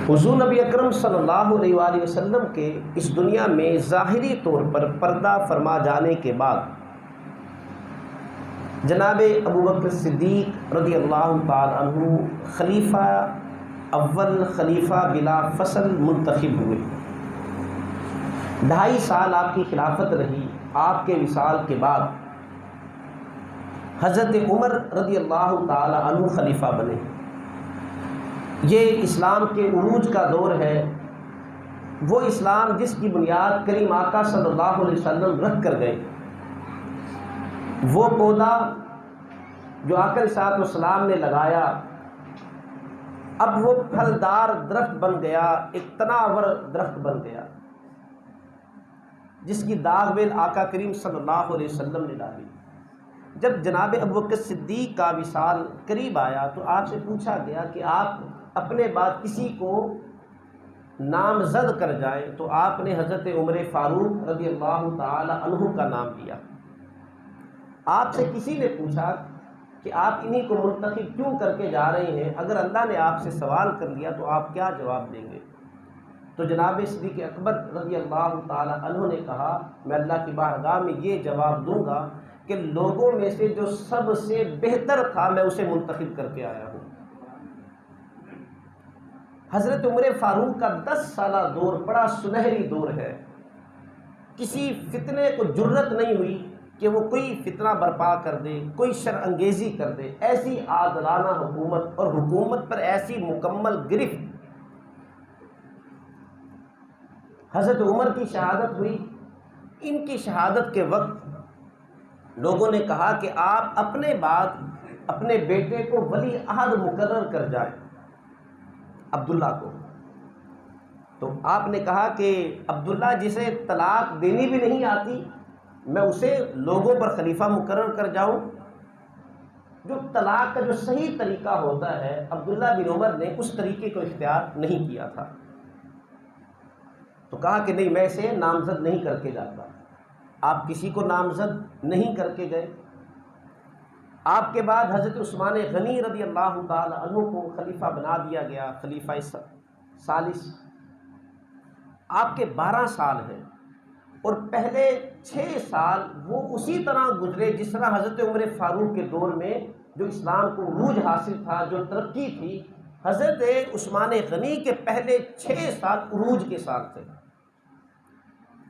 حضور نبی اکرم صلی اللہ علیہ وآلہ وسلم کے اس دنیا میں ظاہری طور پر پردہ فرما جانے کے بعد جناب ابوبکر صدیق رضی اللہ تعالی عنہ خلیفہ اول، خلیفہ بلا فصل منتخب ہوئے۔ 2.5 سال آپ کی خلافت رہی۔ آپ کے وصال کے بعد حضرت عمر رضی اللہ تعالی عنہ خلیفہ بنے۔ یہ اسلام کے عروج کا دور ہے، وہ اسلام جس کی بنیاد کریم آقا صلی اللہ علیہ وسلم رکھ کر گئے، وہ پودا جو آقا علیہ الصلوۃ والسلام نے لگایا اب وہ پھلدار درخت بن گیا، ایک تناور درخت بن گیا، جس کی داغ بیل آقا کریم صلی اللہ علیہ وسلم نے ڈالی۔ جب جناب ابوبکر صدیق کا وصال قریب آیا تو آپ سے پوچھا گیا کہ آپ اپنے بعد کسی کو نامزد کر جائیں، تو آپ نے حضرت عمر فاروق رضی اللہ تعالی عنہ کا نام لیا۔ آپ سے کسی نے پوچھا کہ آپ انہی کو منتخب کیوں کر کے جا رہے ہیں؟ اگر اللہ نے آپ سے سوال کر لیا تو آپ کیا جواب دیں گے؟ تو جناب صدیق اکبر رضی اللہ تعالی عنہ نے کہا، میں اللہ کی بارگاہ میں یہ جواب دوں گا کہ لوگوں میں سے جو سب سے بہتر تھا میں اسے منتخب کر کے آیا ہوں۔ حضرت عمر فاروق کا 10 سالہ دور بڑا سنہری دور ہے۔ کسی فتنے کو جرت نہیں ہوئی کہ وہ کوئی فتنہ برپا کر دے، کوئی شر انگیزی کر دے۔ ایسی عادلانہ حکومت اور حکومت پر ایسی مکمل گرفت۔ حضرت عمر کی شہادت ہوئی۔ ان کی شہادت کے وقت لوگوں نے کہا کہ آپ اپنے بعد اپنے بیٹے کو ولی عہد مقرر کر جائیں، عبداللہ کو۔ تو آپ نے کہا کہ عبداللہ جسے طلاق دینی بھی نہیں آتی، میں اسے لوگوں پر خلیفہ مقرر کر جاؤں؟ جو طلاق کا جو صحیح طریقہ ہوتا ہے، عبداللہ بن عمر نے اس طریقے کو اختیار نہیں کیا تھا۔ تو کہا کہ نہیں، میں اسے نامزد نہیں کر کے جاتا۔ آپ کسی کو نامزد نہیں کر کے گئے۔ آپ کے بعد حضرت عثمان غنی رضی اللہ تعالی عنہ کو خلیفہ بنا دیا گیا، خلیفہ ثالث۔ آپ کے 12 سال ہیں، اور پہلے 6 سال وہ اسی طرح گزرے جس طرح حضرت عمر فاروق کے دور میں جو اسلام کو عروج حاصل تھا، جو ترقی تھی، حضرت عثمان غنی کے پہلے 6 سال عروج کے سال تھے۔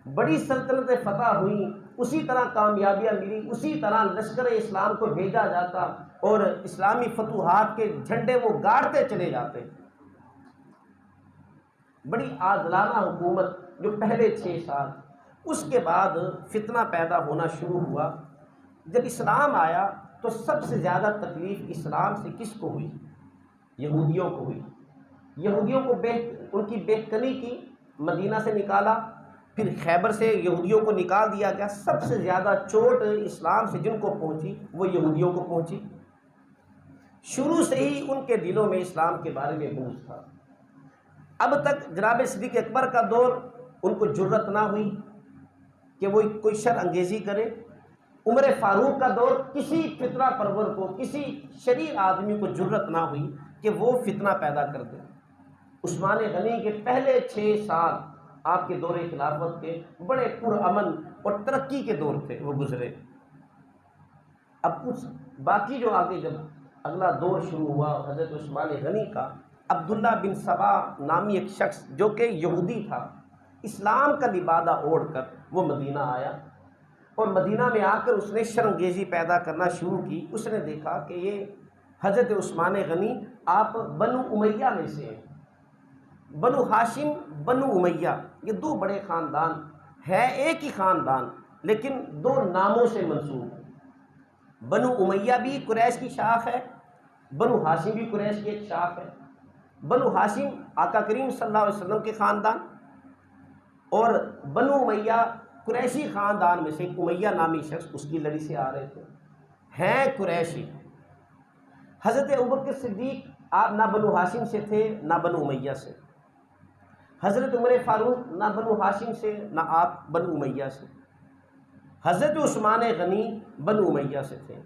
بڑی سلطنتیں فتح ہوئیں، اسی طرح کامیابیاں ملی، اسی طرح لشکر اسلام کو بھیجا جاتا اور اسلامی فتوحات کے جھنڈے وہ گاڑتے چلے جاتے۔ بڑی عادلانہ حکومت جو پہلے 6 سال۔ اس کے بعد فتنہ پیدا ہونا شروع ہوا۔ جب اسلام آیا تو سب سے زیادہ تکلیف اسلام سے کس کو ہوئی؟ یہودیوں کو ہوئی۔ یہودیوں کو ان کی بےکنی کی، مدینہ سے نکالا، پھر خیبر سے یہودیوں کو نکال دیا گیا۔ سب سے زیادہ چوٹ اسلام سے جن کو پہنچی وہ یہودیوں کو پہنچی۔ شروع سے ہی ان کے دلوں میں اسلام کے بارے میں بوجھ تھا۔ اب تک جناب صدیق اکبر کا دور ان کو جرت نہ ہوئی کہ وہ کوئی شر انگیزی کرے۔ عمر فاروق کا دور کسی فتنہ پرور کو، کسی شریر آدمی کو جرت نہ ہوئی کہ وہ فتنہ پیدا کر دے۔ عثمان غنی کے پہلے 6 سال آپ کے دور خلافت کے بڑے پرامن اور ترقی کے دور تھے، وہ گزرے۔ اب کچھ باقی جو آگے جب اگلا دور شروع ہوا حضرت عثمان غنی کا، عبداللہ بن سبا نامی ایک شخص جو کہ یہودی تھا، اسلام کا لبادہ اوڑھ کر وہ مدینہ آیا، اور مدینہ میں آ کر اس نے شرمگیزی پیدا کرنا شروع کی۔ اس نے دیکھا کہ یہ حضرت عثمان غنی آپ بنو امیہ میں سے ہیں، بنو ہاشم، بنو امیہ، یہ 2 بڑے خاندان ہیں، ایک ہی خاندان لیکن 2 ناموں سے منسوب ہیں۔ بنو امیہ بھی قریش کی شاخ ہے، بنو ہاشم بھی قریش کی ایک شاخ ہے۔ بنو ہاشم آقا کریم صلی اللہ علیہ وسلم کے خاندان، اور بنو امیہ قریشی خاندان میں سے امیہ نامی شخص اس کی لڑی سے آ رہے تھے، ہیں قریشی۔ حضرت ابوبکر صدیق آپ نہ بنو ہاشم سے تھے نہ بنو امیہ سے، حضرت عمر فاروق نہ بنو ہاشم سے نہ آپ بنو امیہ سے، حضرت عثمان غنی بنو امیہ سے تھے۔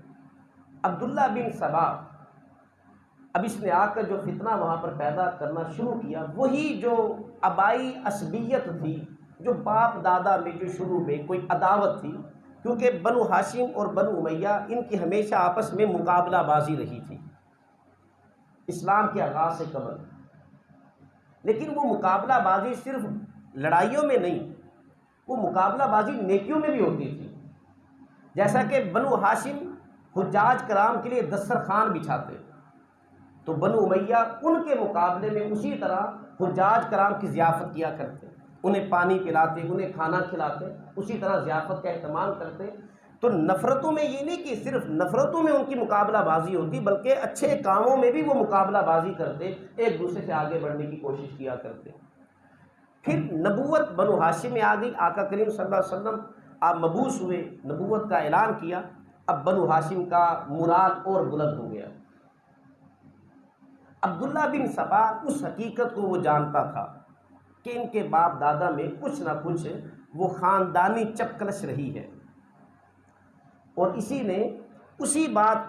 عبداللہ بن سبا اب اس نے آ کر جو فتنہ وہاں پر پیدا کرنا شروع کیا، وہی جو آبائی عصبیت تھی، جو باپ دادا میں جو شروع میں کوئی عداوت تھی، کیونکہ بنو ہاشم اور بنو امیہ ان کی ہمیشہ آپس میں مقابلہ بازی رہی تھی اسلام کے آغاز سے قبل، لیکن وہ مقابلہ بازی صرف لڑائیوں میں نہیں، وہ مقابلہ بازی نیکیوں میں بھی ہوتی تھی۔ جیسا کہ بنو ہاشم حجاج کرام کے لیے دسترخوان بچھاتے، تو بنو امیہ ان کے مقابلے میں اسی طرح حجاج کرام کی ضیافت کیا کرتے، انہیں پانی پلاتے، انہیں کھانا کھلاتے، اسی طرح ضیافت کا اہتمام کرتے۔ تو نفرتوں میں یہ نہیں کہ صرف نفرتوں میں ان کی مقابلہ بازی ہوتی، بلکہ اچھے کاموں میں بھی وہ مقابلہ بازی کرتے، ایک دوسرے سے آگے بڑھنے کی کوشش کیا کرتے۔ پھر نبوت بنو ہاشم میں آ گئی، آقا کریم صلی اللہ علیہ وسلم آپ مبعوث ہوئے، نبوت کا اعلان کیا، اب بنو ہاشم کا مراد اور بلند ہو گیا۔ عبداللہ بن سبا اس حقیقت کو وہ جانتا تھا کہ ان کے باپ دادا میں کچھ نہ کچھ وہ خاندانی چپکلش رہی ہے، اور اسی نے اسی بات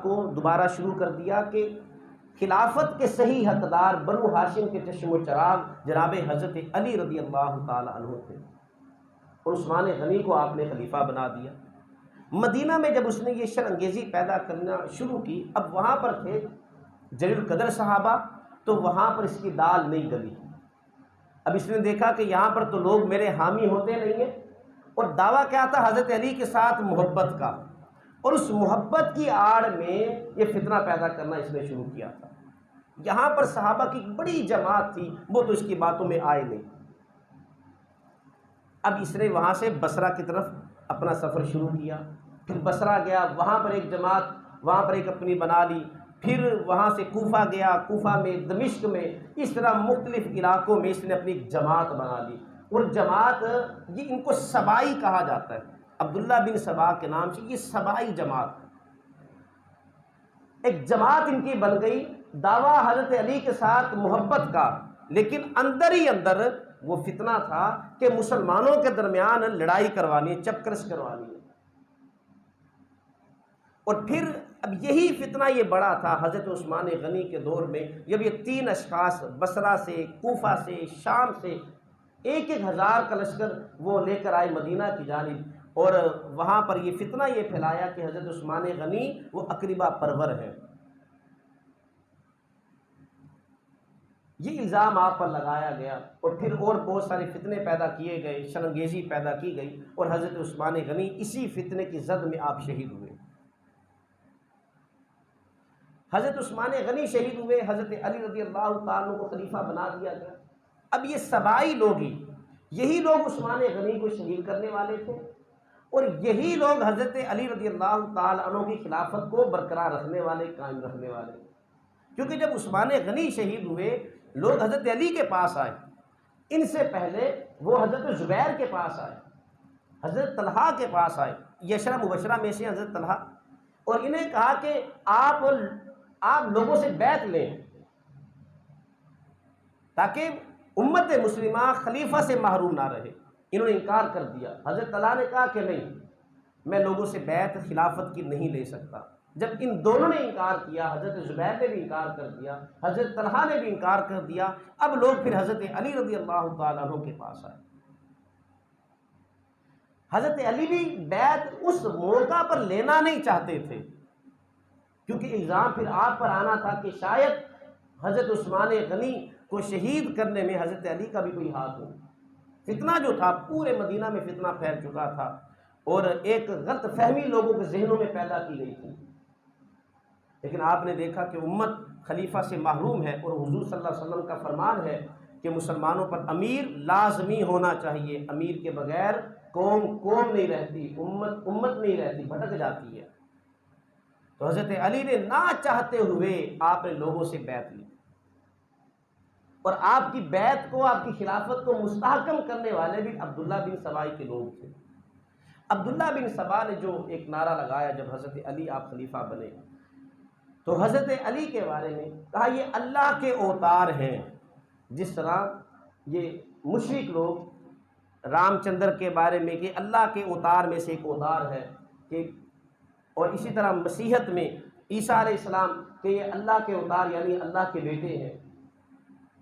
کو دوبارہ شروع کر دیا کہ خلافت کے صحیح حقدار بنو ہاشم کے چشم و چراغ جناب حضرت علی رضی اللہ تعالی عنہ تھے، اور عثمان غنی کو آپ نے خلیفہ بنا دیا۔ مدینہ میں جب اس نے یہ شر انگیزی پیدا کرنا شروع کی، اب وہاں پر تھے جلیل القدر صحابہ، تو وہاں پر اس کی دال نہیں گلی۔ اب اس نے دیکھا کہ یہاں پر تو لوگ میرے حامی ہوتے نہیں ہیں، اور دعویٰ کیا تھا حضرت علی کے ساتھ محبت کا، اور اس محبت کی آڑ میں یہ فتنہ پیدا کرنا اس نے شروع کیا تھا۔ یہاں پر صحابہ کی بڑی جماعت تھی، وہ تو اس کی باتوں میں آئے نہیں۔ اب اس نے وہاں سے بصرہ کی طرف اپنا سفر شروع کیا، پھر بصرہ گیا، وہاں پر ایک جماعت، وہاں پر ایک اپنی بنا لی، پھر وہاں سے کوفہ گیا، کوفہ میں، دمشق میں، اس طرح مختلف علاقوں میں اس نے اپنی ایک جماعت بنا لی، اور جماعت یہ ان کو سبائی کہا جاتا ہے، عبداللہ بن سبا کے نام سے یہ سبائی جماعت، ایک جماعت ان کی بن گئی، دعویٰ حضرت علی کے ساتھ محبت کا، لیکن اندر ہی اندر وہ فتنہ تھا کہ مسلمانوں کے درمیان لڑائی کروانی ہے، چپکرش کوانی ہے۔ اور پھر اب یہی فتنہ یہ بڑا تھا حضرت عثمان غنی کے دور میں، جب یہ تین اشخاص بصرہ سے، کوفہ سے، شام سے 1,000 کا لشکر وہ لے کر آئے مدینہ کی جانب، اور وہاں پر یہ فتنہ یہ پھیلایا کہ حضرت عثمان غنی وہ اقربا پرور ہیں۔ یہ الزام آپ پر لگایا گیا، اور پھر اور بہت سارے فتنے پیدا کیے گئے، شرنگیزی پیدا کی گئی، اور حضرت عثمان غنی اسی فتنے کی زد میں آپ شہید ہوئے۔ حضرت عثمان غنی شہید ہوئے، حضرت علی رضی اللہ تعالیٰ عنہ کو خلیفہ بنا دیا گیا۔ اب یہ سبائی لوگ ہی، یہی لوگ عثمان غنی کو شہید کرنے والے تھے، اور یہی لوگ حضرت علی رضی اللہ تعالیٰ عنہ کی خلافت کو برقرار رکھنے والے، قائم رکھنے والے، کیونکہ جب عثمان غنی شہید ہوئے لوگ حضرت علی کے پاس آئے، ان سے پہلے وہ حضرت زبیر کے پاس آئے، حضرت طلحہ کے پاس آئے، یہ 10 مبشرہ میں سے حضرت طلحہ، اور انہیں کہا کہ آپ لوگوں سے بیعت لیں تاکہ امت مسلمہ خلیفہ سے محروم نہ رہے۔ انہوں نے انکار کر دیا۔ حضرت طلحہ نے کہا کہ نہیں، میں لوگوں سے بیعت خلافت کی نہیں لے سکتا۔ جب ان دونوں نے انکار کیا، حضرت زبیر نے بھی انکار کر دیا، حضرت طلحہ نے بھی انکار کر دیا، اب لوگ پھر حضرت علی رضی اللہ تعالیٰ عنہ کے پاس آئے۔ حضرت علی بھی بیعت اس موقع پر لینا نہیں چاہتے تھے، کیونکہ الزام پھر آپ پر آنا تھا کہ شاید حضرت عثمان غنی کو شہید کرنے میں حضرت علی کا بھی کوئی ہاتھ ہو۔ فتنہ جو تھا پورے مدینہ میں فتنہ پھیل چکا تھا، اور ایک غلط فہمی لوگوں کے ذہنوں میں پیدا کی گئی تھی، لیکن آپ نے دیکھا کہ امت خلیفہ سے محروم ہے، اور حضور صلی اللہ علیہ وسلم کا فرمان ہے کہ مسلمانوں پر امیر لازمی ہونا چاہیے، امیر کے بغیر قوم نہیں رہتی، امت نہیں رہتی، بھٹک جاتی ہے۔ تو حضرت علی نے نہ چاہتے ہوئے آپ نے لوگوں سے بیعت لی، اور آپ کی بیعت کو، آپ کی خلافت کو مستحکم کرنے والے بھی عبداللہ بن سبا کے لوگ تھے۔ عبداللہ بن سبا نے جو ایک نعرہ لگایا جب حضرت علی آپ خلیفہ بنے، تو حضرت علی کے بارے میں کہا یہ اللہ کے اوتار ہیں، جس طرح یہ مشرک لوگ رام چندر کے بارے میں کہ اللہ کے اوتار میں سے ایک اوتار ہے، کہ اور اسی طرح مسیحیت میں عیسیٰ علیہ السلام کہ یہ اللہ کے اوتار یعنی اللہ کے بیٹے ہیں،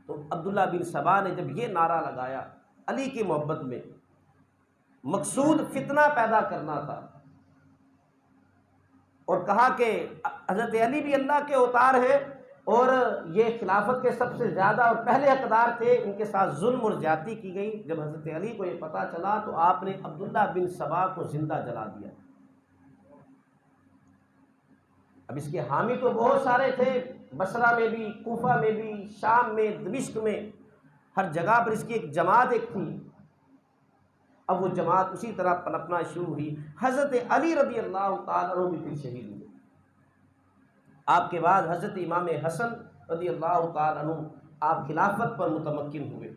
تو عبداللہ بن سبا نے جب یہ نعرہ لگایا علی کی محبت میں، مقصود فتنہ پیدا کرنا تھا، اور کہا کہ حضرت علی بھی اللہ کے اوتار ہیں اور یہ خلافت کے سب سے زیادہ اور پہلے حقدار تھے، ان کے ساتھ ظلم اور زیادتی کی گئی۔ جب حضرت علی کو یہ پتہ چلا تو آپ نے عبداللہ بن سبا کو زندہ جلا دیا۔ اب اس کے حامی تو بہت سارے تھے، بصرہ میں بھی، کوفہ میں بھی، شام میں، دمشق میں، ہر جگہ پر اس کی ایک جماعت ایک تھی۔ اب وہ جماعت اسی طرح پنپنا شروع ہوئی۔ حضرت علی رضی اللہ تعالیٰ عنہ بھی پھر شہید ہوئے۔ آپ کے بعد حضرت امام حسن رضی اللہ تعالیٰ عنہ آپ خلافت پر متمکن ہوئے،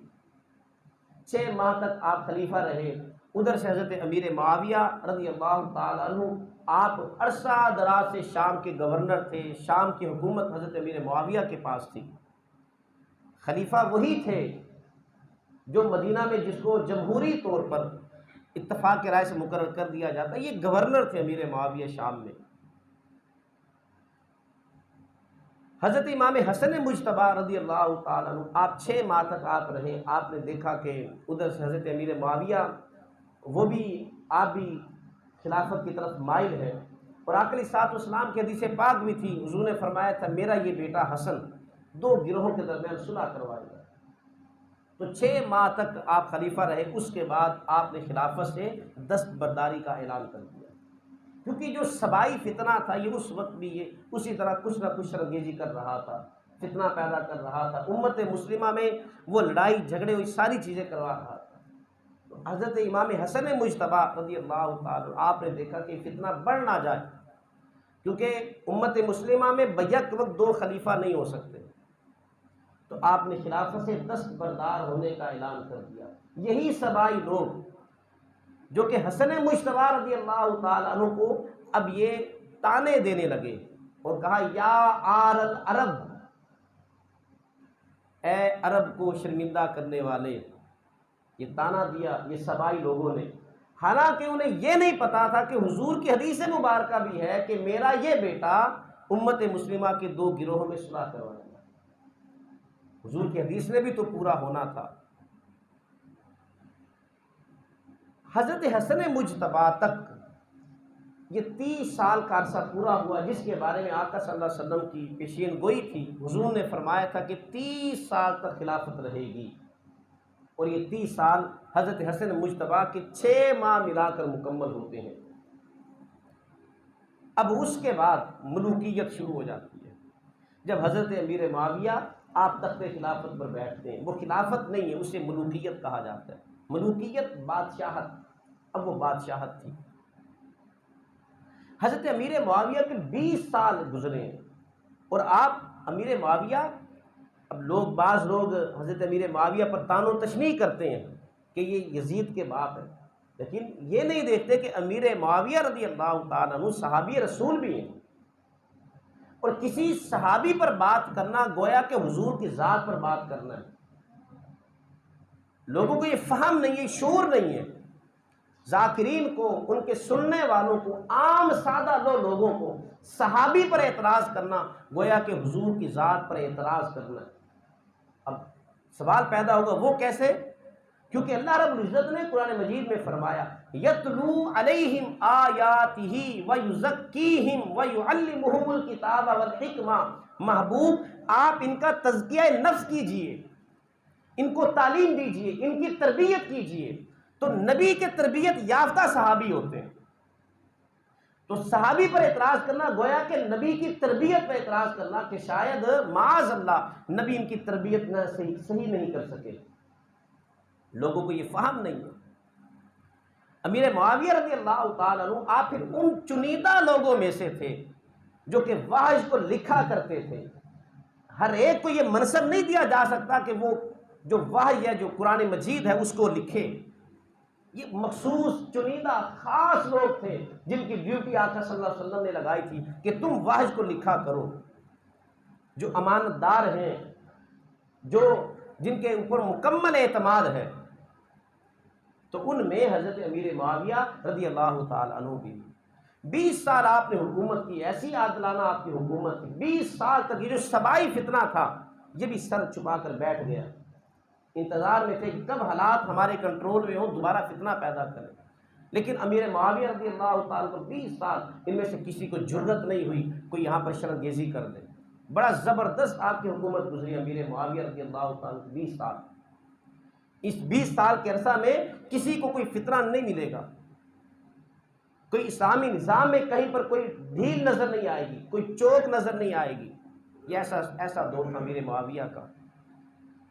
6 ماہ تک آپ خلیفہ رہے۔ ادھر سے حضرت امیر معاویہ رضی اللہ تعالیٰ عنہ آپ عرصہ دراز سے شام کے گورنر تھے، شام کی حکومت حضرت امیر معاویہ کے پاس تھی۔ خلیفہ وہی تھے جو مدینہ میں جس کو جمہوری طور پر اتفاق کے رائے سے مقرر کر دیا جاتا ہے، یہ گورنر تھے امیر معاویہ شام میں۔ حضرت امام حسن مجتبیٰ رضی اللہ تعالیٰ عنہ آپ 6 ماہ تک آپ رہے۔ آپ نے دیکھا کہ ادھر سے حضرت امیر معاویہ وہ بھی آپ بھی خلافت کی طرف مائل ہے، اور آقا علیہ الصلوۃ والسلام کی حدیث پاک بھی تھی، حضور نے فرمایا تھا میرا یہ بیٹا حسن 2 گروہوں کے درمیان صلح کروائے گا۔ تو 6 ماہ تک آپ خلیفہ رہے، اس کے بعد آپ نے خلافت سے دستبرداری کا اعلان کر دیا، کیونکہ جو سبائی فتنہ تھا یہ اس وقت بھی یہ اسی طرح کچھ نہ کچھ شرانگیزی کر رہا تھا، فتنہ پیدا کر رہا تھا، امت مسلمہ میں وہ لڑائی جھگڑے ہوئی ساری چیزیں کروا رہا تھا۔ تو حضرت امام حسن مجتبیٰ رضی اللہ تعالیٰ آپ نے دیکھا کہ فتنہ بڑھ نہ جائے، کیونکہ امت مسلمہ میں بیک وقت 2 خلیفہ نہیں ہو سکتے، تو آپ نے خلافت سے دستبردار ہونے کا اعلان کر دیا۔ یہی سبائی لوگ جو کہ حسن مجتبیٰ رضی اللہ تعالیٰ عنہ کو اب یہ تانے دینے لگے اور کہا یا آر العرب، اے عرب کو شرمندہ کرنے والے، یہ تانا دیا یہ سبائی لوگوں نے، حالانکہ انہیں یہ نہیں پتا تھا کہ حضور کی حدیث مبارکہ بھی ہے کہ میرا یہ بیٹا امت مسلمہ کے 2 گروہوں میں صلح کروائے گا۔ حضور کی حدیث نے بھی تو پورا ہونا تھا۔ حضرت حسن مجتبیٰ تک یہ 30 سال کا عرصہ پورا ہوا، جس کے بارے میں آقا صلی اللہ علیہ وسلم کی پیشین گوئی تھی۔ حضور نے فرمایا تھا کہ 30 سال تک خلافت رہے گی، اور یہ 30 سال حضرت حسن مجتبیٰ کے 6 ماہ ملا کر مکمل ہوتے ہیں۔ اب اس کے بعد ملوکیت شروع ہو جاتی ہے، جب حضرت امیر معاویہ آپ تخت خلافت پر بیٹھتے ہیں۔ وہ خلافت نہیں ہے، اسے ملوکیت کہا جاتا ہے۔ ملوکیت بادشاہت، اب وہ بادشاہت تھی۔ حضرت امیر معاویہ کے 20 سال گزرے ہیں، اور آپ امیر معاویہ، اب بعض لوگ حضرت امیر معاویہ پر طعن و تشنیع کرتے ہیں کہ یہ یزید کے باپ ہیں، لیکن یہ نہیں دیکھتے کہ امیر معاویہ رضی اللہ تعالیٰ عنہ صحابی رسول بھی ہیں، اور کسی صحابی پر بات کرنا گویا کہ حضور کی ذات پر بات کرنا ہے۔ لوگوں کو یہ فہم نہیں ہے، شعور نہیں ہے، ذاکرین کو، ان کے سننے والوں کو، عام سادہ لوگوں کو صحابی پر اعتراض کرنا گویا کہ حضور کی ذات پر اعتراض کرنا ہے۔ اب سوال پیدا ہوگا وہ کیسے؟ کیونکہ اللہ رب العزت نے قرآن مجید میں فرمایا یتلو علیہم آیاتہ ویزکیہم ویعلمہم الکتاب والحکمہ، محبوب آپ ان کا تزکیہ نفس کیجئے، ان کو تعلیم دیجئے، ان کی تربیت کیجئے۔ تو نبی کے تربیت یافتہ صحابی ہوتے ہیں، تو صحابی پر اعتراض کرنا گویا کہ نبی کی تربیت پر اعتراض کرنا کہ شاید معاذ اللہ نبی ان کی تربیت نہ صحیح نہیں کر سکے۔ لوگوں کو یہ فہم نہیں ہے۔ امیر معاویہ رضی اللہ تعالیٰ عنہ آپ پھر ان چنیدہ لوگوں میں سے تھے جو کہ وحی کو لکھا کرتے تھے۔ ہر ایک کو یہ منصب نہیں دیا جا سکتا کہ وہ جو وحی ہے، جو قرآن مجید ہے، اس کو لکھے۔ یہ مخصوص چنیدہ خاص لوگ تھے جن کی ڈیوٹی آقا صلی اللہ علیہ وسلم نے لگائی تھی کہ تم وحی کو لکھا کرو، جو امانت دار ہیں، جن کے اوپر مکمل اعتماد ہے۔ تو ان میں حضرت امیر معاویہ رضی اللہ تعالیٰ عنہ بھی، 20 سال آپ نے حکومت کی، ایسی عادلانہ آپ کی حکومت تھی، 20 سال تک یہ جو سبائی فتنہ تھا یہ بھی سر چھپا کر بیٹھ گیا، انتظار میں تھے کہ کب حالات ہمارے کنٹرول میں ہوں دوبارہ فتنہ پیدا کریں۔ لیکن امیر معاویہ رضی اللہ تعالیٰ کو 20 سال ان میں سے کسی کو جرت نہیں ہوئی کوئی یہاں پر شرنگیزی کر دے۔ بڑا زبردست آپ کی حکومت گزری امیر معاویہ رضی اللہ تعالیٰ کو 20 سال۔ اس 20 سال کے عرصہ میں کسی کو کوئی فتنہ نہیں ملے گا، کوئی اسلامی نظام میں کہیں پر کوئی ڈھیل نظر نہیں آئے گی، کوئی چوک نظر نہیں آئے گی۔ یہ ایسا دور تھا امیر معاویہ کا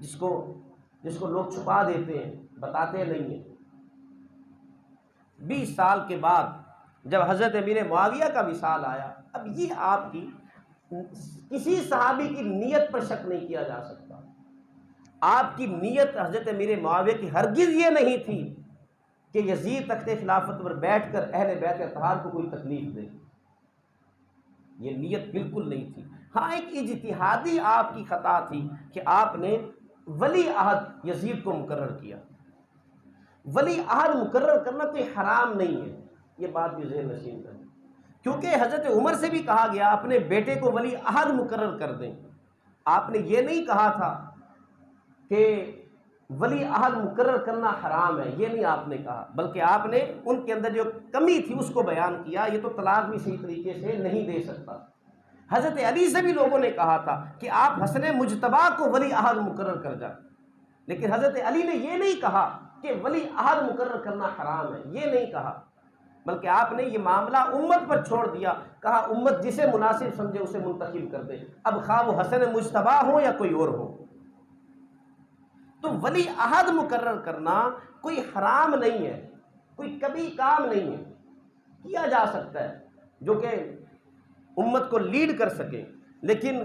جس کو لوگ چھپا دیتے ہیں، بتاتے نہیں ہیں۔ 20 سال کے بعد جب حضرت امیر معاویہ کا وصال آیا، اب یہ آپ کی کسی صحابی کی نیت پر شک نہیں کیا جا سکتا۔ آپ کی نیت حضرت امیر معاویہ کی ہرگز یہ نہیں تھی کہ یزید تخت خلافت پر بیٹھ کر اہل بیت اطہار کو کوئی تکلیف دے، یہ نیت بالکل نہیں تھی۔ ہاں ایک اجتہادی آپ کی خطا تھی کہ آپ نے ولی عہد یزید کو مقرر کیا۔ ولی عہد مقرر کرنا کوئی حرام نہیں ہے، یہ بات بھی ذہن نشین کریں، کیونکہ حضرت عمر سے بھی کہا گیا اپنے بیٹے کو ولی عہد مقرر کر دیں۔ آپ نے یہ نہیں کہا تھا کہ ولی عہد مقرر کرنا حرام ہے، یہ نہیں آپ نے کہا، بلکہ آپ نے ان کے اندر جو کمی تھی اس کو بیان کیا۔ یہ تو طلاق بھی صحیح طریقے سے نہیں دے سکتا۔ حضرت علی سے بھی لوگوں نے کہا تھا کہ آپ حسن مجتبیٰ کو ولی عہد مقرر کر جائیں، لیکن حضرت علی نے یہ نہیں کہا کہ ولی عہد مقرر کرنا حرام ہے، یہ نہیں کہا، بلکہ آپ نے یہ معاملہ امت پر چھوڑ دیا، کہا امت جسے مناسب سمجھے اسے منتخب کر دے، اب خواہ وہ حسن مجتبیٰ ہو یا کوئی اور ہو۔ تو ولی عہد مقرر کرنا کوئی حرام نہیں ہے، کوئی کبھی کام نہیں ہے، کیا جا سکتا ہے جو کہ امت کو لیڈ کر سکے۔ لیکن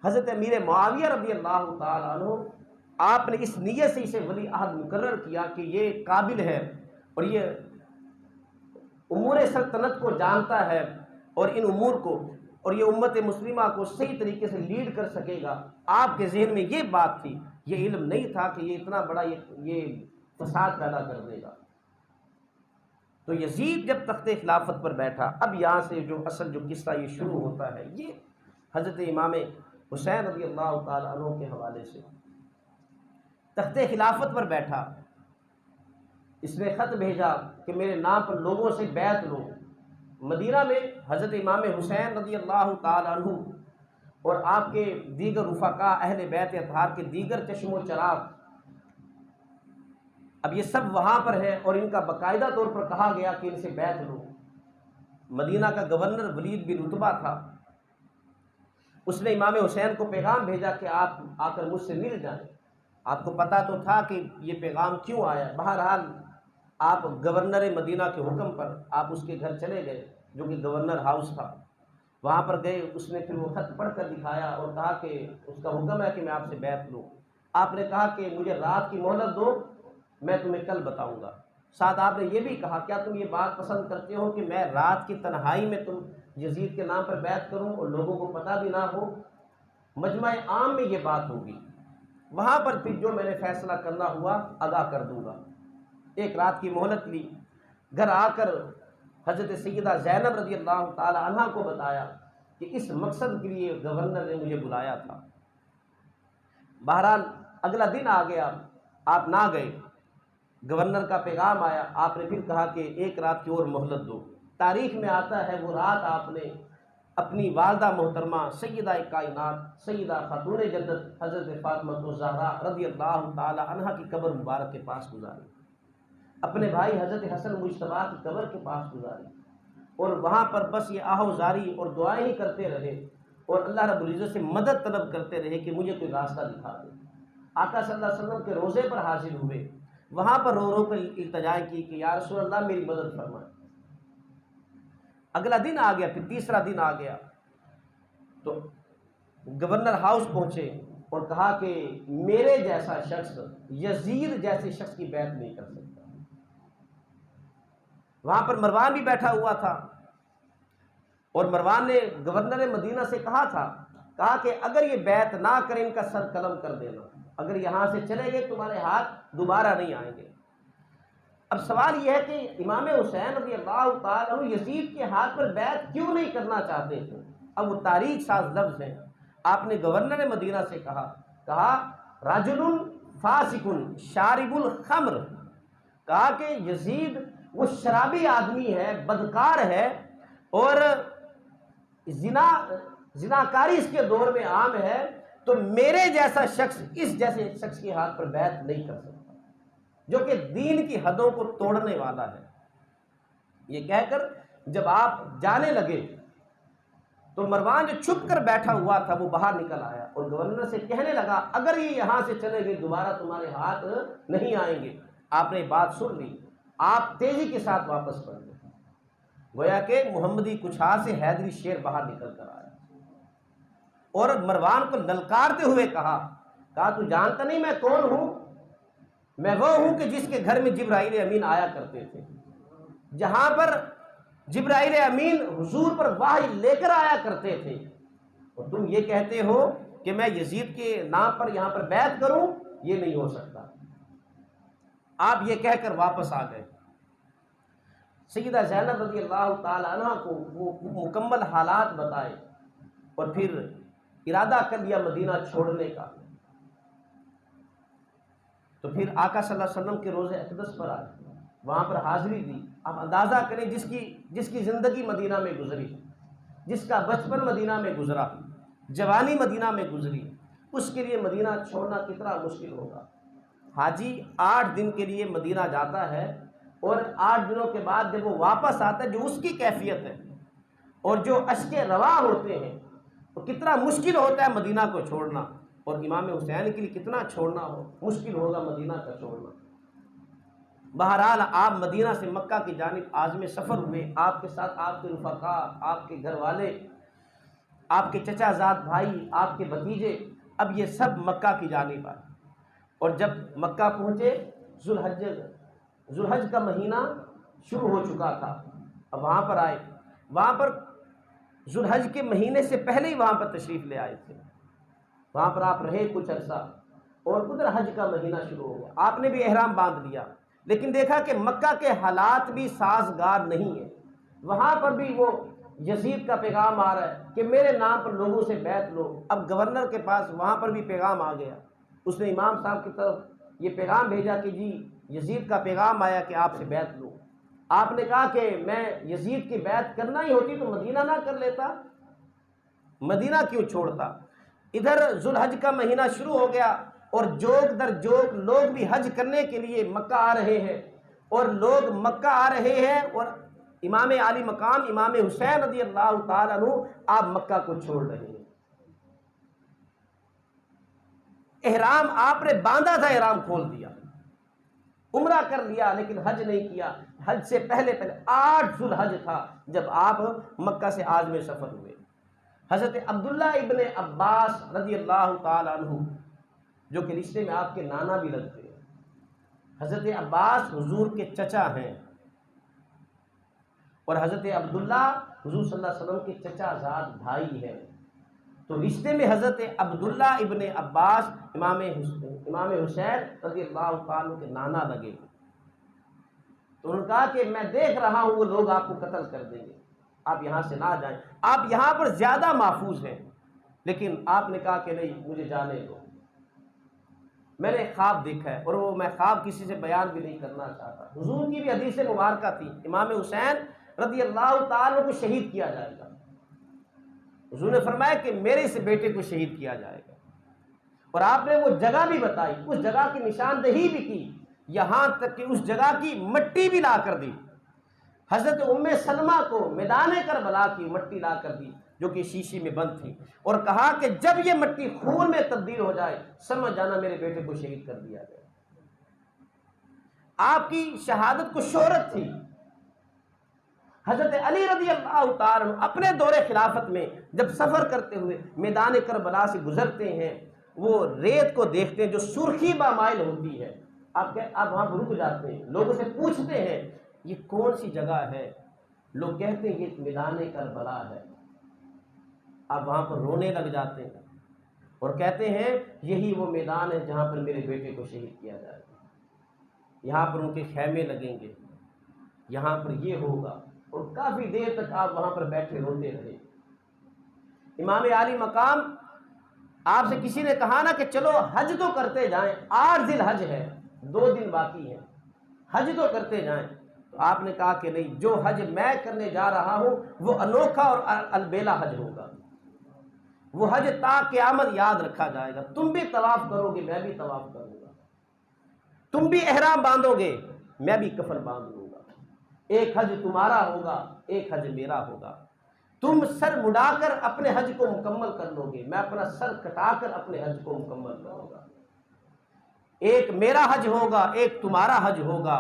حضرت امیر معاویہ رضی اللہ تعالیٰ عنہ آپ نے اس نیت سے اسے ولی عہد مقرر کیا کہ یہ قابل ہے اور یہ امور سلطنت کو جانتا ہے اور ان امور کو اور یہ امت مسلمہ کو صحیح طریقے سے لیڈ کر سکے گا۔ آپ کے ذہن میں یہ بات تھی، یہ علم نہیں تھا کہ یہ اتنا بڑا یہ فساد پیدا کر دے گا۔ تو یزید جب تخت خلافت پر بیٹھا، اب یہاں سے جو اصل جو قصہ یہ شروع ہوتا ہے یہ حضرت امام حسین رضی اللہ تعالیٰ عنہ کے حوالے سے۔ تخت خلافت پر بیٹھا، اس نے خط بھیجا کہ میرے نام پر لوگوں سے بیعت لو۔ مدینہ میں حضرت امام حسین رضی اللہ تعالیٰ عنہ اور آپ کے دیگر رفقا اہل بیت اطہار کے دیگر چشم و چراغ، اب یہ سب وہاں پر ہیں اور ان کا باقاعدہ طور پر کہا گیا کہ ان سے بیعت لو۔ مدینہ کا گورنر ولید بن عتبہ تھا، اس نے امام حسین کو پیغام بھیجا کہ آپ آ کر مجھ سے مل جائیں۔ آپ کو پتہ تو تھا کہ یہ پیغام کیوں آیا، بہرحال آپ گورنر مدینہ کے حکم پر آپ اس کے گھر چلے گئے جو کہ گورنر ہاؤس تھا، وہاں پر گئے، اس نے پھر وہ خط پڑھ کر دکھایا اور کہا کہ اس کا حکم ہے کہ میں آپ سے بیعت لوں۔ آپ نے کہا کہ مجھے رات کی مہلت دو، میں تمہیں کل بتاؤں گا۔ ساتھ آپ نے یہ بھی کہا کیا تم یہ بات پسند کرتے ہو کہ میں رات کی تنہائی میں تم یزید کے نام پر بیعت کروں اور لوگوں کو پتہ بھی نہ ہو، مجمع عام میں یہ بات ہوگی، وہاں پر پھر جو میں نے فیصلہ کرنا ہوا ادا کر دوں گا۔ ایک رات کی مہلت لی، گھر آ کر حضرت سیدہ زینب رضی اللہ تعالی عنہ کو بتایا کہ اس مقصد کے لیے گورنر نے مجھے بلایا تھا۔ بہرحال اگلا دن آ گیا، آپ نہ گئے، گورنر کا پیغام آیا، آپ نے پھر کہا کہ ایک رات کی اور مہلت دو۔ تاریخ میں آتا ہے وہ رات آپ نے اپنی والدہ محترمہ سیدہ کائنات سیدہ خاتون جنت حضرت فاطمہ الزہرا رضی اللہ تعالی عنہا کی قبر مبارک کے پاس گزاری، اپنے بھائی حضرت حسن مجتبیٰ کی قبر کے پاس گزاری، اور وہاں پر بس یہ آہوزاری اور دعائیں ہی کرتے رہے اور اللہ رب العزت سے مدد طلب کرتے رہے کہ مجھے کوئی راستہ دکھا دے۔ آقا صلی اللہ علیہ وسلم کے روضے پر حاضر ہوئے، وہاں پر رو رو کر التجا کی کہ یا رسول اللہ میری مدد فرمائے۔ اگلا دن آ گیا، پھر تیسرا دن آ گیا تو گورنر ہاؤس پہنچے اور کہا کہ میرے جیسا شخص یزید جیسے شخص کی بیعت نہیں کر سکتا۔ وہاں پر مروان بھی بیٹھا ہوا تھا اور مروان نے گورنر مدینہ سے کہا کہ اگر یہ بیعت نہ کریں ان کا سر قلم کر دینا، اگر یہاں سے چلے گئے تمہارے ہاتھ دوبارہ نہیں آئیں گے۔ اب سوال یہ ہے کہ امام حسین رضی اللہ تعالیٰ عنہ یزید کے ہاتھ پر بیعت کیوں نہیں کرنا چاہتے تھے؟ اب وہ تاریخ ساز لفظ ہیں. آپ نے گورنر مدینہ سے کہا راجل فاسق شارب الخمر، کہا کہ یزید وہ شرابی آدمی ہے، بدکار ہے، اور زناکاری اس کے دور میں عام ہے، تو میرے جیسا شخص اس جیسے شخص کے ہاتھ پر بیعت نہیں کر سکتا جو کہ دین کی حدوں کو توڑنے والا ہے. یہ کہہ کر جب آپ جانے لگے تو مروان جو چھپ کر بیٹھا ہوا تھا وہ باہر نکل آیا اور گورنر سے کہنے لگا اگر یہ یہاں سے چلے گئے دوبارہ تمہارے ہاتھ نہیں آئیں گے. آپ نے بات سن لی، آپ تیزی کے ساتھ واپس پڑ گئے. گویا کہ محمدی کچھا سے حیدری شیر باہر نکل کر آیا اور مروان کو للکارتے ہوئے کہا تو جانتا نہیں میں کون ہوں؟ میں وہ ہوں کہ جس کے گھر میں جبرائیل امین آیا کرتے تھے، جہاں پر جبرائیل امین حضور پر وحی لے کر آیا کرتے تھے، اور تم یہ کہتے ہو کہ میں یزید کے نام پر یہاں پر بیعت کروں؟ یہ نہیں ہو سکتا. آپ یہ کہہ کر واپس آ گئے. سیدہ زینب رضی اللہ تعالی عنہ کو وہ مکمل حالات بتائے اور پھر ارادہ کر لیا مدینہ چھوڑنے کا. تو پھر آقا صلی اللہ علیہ وسلم کے روزے اقدس پر آئے، وہاں پر حاضری دی. آپ اندازہ کریں جس کی زندگی مدینہ میں گزری، جس کا بچپن مدینہ میں گزرا، جوانی مدینہ میں گزری، اس کے لیے مدینہ چھوڑنا کتنا مشکل ہوگا. حاجی 8 دن کے لیے مدینہ جاتا ہے اور 8 دنوں کے بعد جب وہ واپس آتا ہے، جو اس کی کیفیت ہے اور جو اشک رواں ہوتے ہیں، تو کتنا مشکل ہوتا ہے مدینہ کو چھوڑنا، اور امام حسین کے لیے کتنا چھوڑنا مشکل ہوگا مدینہ کا چھوڑنا. بہرحال آپ مدینہ سے مکہ کی جانب عازم سفر ہوئے، آپ کے ساتھ آپ کے رفقا، آپ کے گھر والے، آپ کے چچا زاد بھائی، آپ کے بھتیجے، اب یہ سب مکہ کی جانب آئے. اور جب مکہ پہنچے ذوالحج کا مہینہ شروع ہو چکا تھا. اب وہاں پر آئے، وہاں پر ذوالحج کے مہینے سے پہلے ہی وہاں پر تشریف لے آئے تھے. وہاں پر آپ رہے کچھ عرصہ اور ادھر حج کا مہینہ شروع ہو گیا. آپ نے بھی احرام باندھ لیا، لیکن دیکھا کہ مکہ کے حالات بھی سازگار نہیں ہیں. وہاں پر بھی وہ یزید کا پیغام آ رہا ہے کہ میرے نام پر لوگوں سے بیعت لو. اب گورنر کے پاس وہاں پر بھی پیغام آ گیا. اس نے امام صاحب کی طرف یہ پیغام بھیجا کہ جی یزید کا پیغام آیا کہ آپ سے بیعت لو. آپ نے کہا کہ میں یزید کی بیعت کرنا ہی ہوتی تو مدینہ نہ کر لیتا، مدینہ کیوں چھوڑتا. ادھر ذوالحج کا مہینہ شروع ہو گیا اور جوک در جوک لوگ بھی حج کرنے کے لیے مکہ آ رہے ہیں، اور لوگ مکہ آ رہے ہیں اور امام عالی مقام امام حسین رضی اللہ تعالیٰ عنہ آپ مکہ کو چھوڑ رہے ہیں. احرام آپ نے باندھا تھا، احرام کھول دیا، عمرہ کر لیا لیکن حج نہیں کیا. حج سے پہلے 8 ذوالحج تھا جب آپ مکہ سے عازم سفر ہوئے. حضرت عبداللہ ابن عباس رضی اللہ تعالی عنہ، جو کہ رشتے میں آپ کے نانا بھی لگتے ہیں، حضرت عباس حضور کے چچا ہیں اور حضرت عبداللہ حضور صلی اللہ علیہ وسلم کے چچا زاد بھائی ہیں. تو رشتے میں حضرت عبداللہ ابن عباس امام حسین رضی اللہ تعالیٰ کے نانا لگے. تو انہوں نے کہا کہ میں دیکھ رہا ہوں وہ لوگ آپ کو قتل کر دیں گے، آپ یہاں سے نہ جائیں، آپ یہاں پر زیادہ محفوظ ہیں. لیکن آپ نے کہا کہ نہیں، مجھے جانے دو، میں نے خواب دیکھا ہے اور وہ میں خواب کسی سے بیان بھی نہیں کرنا چاہتا. حضور کی بھی حدیث مبارکہ تھی، امام حسین رضی اللہ تعالیٰ کو شہید کیا جائے گا. حضور نے فرمایا کہ میرے سے بیٹے کو شہید کیا جائے گا، اور آپ نے وہ جگہ بھی بتائی، اس جگہ کی نشاندہی بھی کی، یہاں تک کہ اس جگہ کی مٹی بھی لا کر دی. حضرت ام سلمہ کو میدان کربلا کی مٹی لا کر دی جو کہ شیشی میں بند تھی، اور کہا کہ جب یہ مٹی خون میں تبدیل ہو جائے سمجھ جانا میرے بیٹے کو شہید کر دیا گیا. آپ کی شہادت کو شہرت تھی. حضرت علی رضی اللہ تعالیٰ اپنے دور خلافت میں جب سفر کرتے ہوئے میدان کربلا سے گزرتے ہیں، وہ ریت کو دیکھتے ہیں جو سرخی بامائل ہوتی ہے. آپ وہاں پر رک جاتے ہیں، لوگوں سے پوچھتے ہیں یہ کون سی جگہ ہے؟ لوگ کہتے ہیں یہ میدان کربلا ہے. آپ وہاں پر رونے لگ جاتے ہیں اور کہتے ہیں یہی وہ میدان ہے جہاں پر میرے بیٹے کو شہید کیا جائے گا. یہاں پر ان کے خیمے لگیں گے، یہاں پر یہ ہوگا، اور کافی دیر تک آپ وہاں پر بیٹھے روتے رہے۔ امام عالی مقام، آپ سے کسی نے کہا نا کہ چلو حج تو کرتے جائیں، 8 ذی الحج ہے، 2 دن باقی ہیں، حج تو کرتے جائیں، تو آپ نے کہا کہ نہیں، جو حج میں کرنے جا رہا ہوں وہ انوکھا اور البیلا حج ہوگا، وہ حج تا قیامت یاد رکھا جائے گا۔ تم بھی طواف کرو گے، میں بھی طواف کروں گا، تم بھی احرام باندھو گے، میں بھی کفن باندھ لوں گا، ایک حج تمہارا ہوگا، ایک حج میرا ہوگا۔ تم سر مڈا کر اپنے حج کو مکمل کر لو گے، میں اپنا سر کٹا کر اپنے حج کو مکمل کروں گا، ایک میرا حج ہوگا، ایک تمہارا حج ہوگا،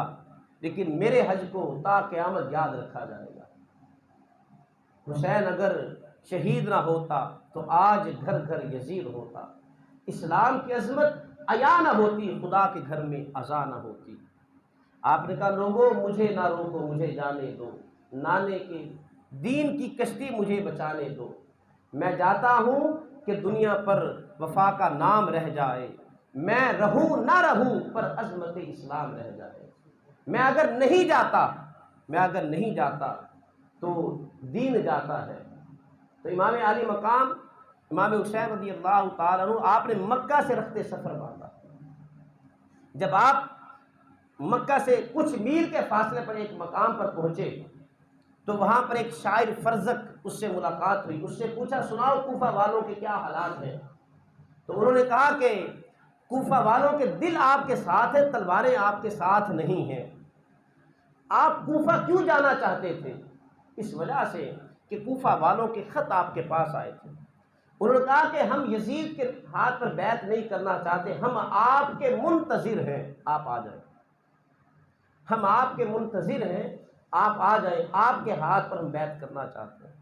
لیکن میرے حج کو تا قیامت یاد رکھا جائے گا۔ حسین اگر شہید نہ ہوتا تو آج گھر گھر یزید ہوتا، اسلام کی عظمت عیاں نہ ہوتی، خدا کے گھر میں اذان نہ ہوتی۔ آپ نے کہا لوگوں مجھے نہ روکو، مجھے جانے دو، نانے کے دین کی کشتی مجھے بچانے دو، میں جاتا ہوں کہ دنیا پر وفا کا نام رہ جائے، میں رہوں نہ رہوں پر عظمت اسلام رہ جائے۔ میں اگر نہیں جاتا تو دین جاتا ہے۔ تو امام عالی مقام امام حسین رضی اللہ تعالیٰ عنہ، آپ نے مکہ سے رخت سفر باندھا۔ جب آپ مکہ سے کچھ میل کے فاصلے پر ایک مقام پر پہنچے تو وہاں پر ایک شاعر فرزق، اس سے ملاقات ہوئی، اس سے پوچھا سناؤ کوفہ والوں کے کیا حالات ہیں؟ تو انہوں نے کہا کہ کوفہ والوں کے دل آپ کے ساتھ ہیں، تلواریں آپ کے ساتھ نہیں ہیں۔ آپ کوفہ کیوں جانا چاہتے تھے؟ اس وجہ سے کہ کوفہ والوں کے خط آپ کے پاس آئے تھے، انہوں نے کہا کہ ہم یزید کے ہاتھ پر بیعت نہیں کرنا چاہتے، ہم آپ کے منتظر ہیں، آپ آ جائیں، ہم آپ کے منتظر ہیں، آپ آ جائیں، آپ کے ہاتھ پر ہم بیعت کرنا چاہتے ہیں۔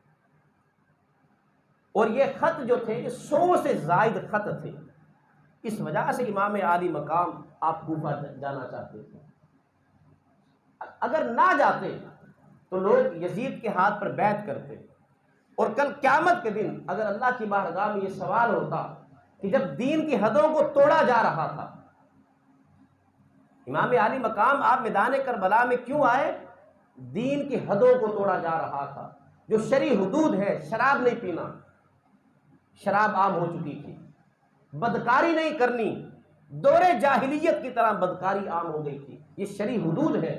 اور یہ خط جو تھے 100 سے زائد خط تھے، اس وجہ سے امام عالی مقام آپ کوفہ جانا چاہتے تھے۔ اگر نہ جاتے تو لوگ یزید کے ہاتھ پر بیعت کرتے، اور کل قیامت کے دن اگر اللہ کی بارگاہ میں یہ سوال ہوتا کہ جب دین کی حدوں کو توڑا جا رہا تھا، امام عالی مقام آپ میدان کربلا میں کیوں آئے؟ دین کی حدوں کو توڑا جا رہا تھا، جو شرعی حدود ہے، شراب نہیں پینا، شراب عام ہو چکی تھی، بدکاری نہیں کرنی، دور جاہلیت کی طرح بدکاری عام ہو گئی تھی، یہ شرعی حدود ہے،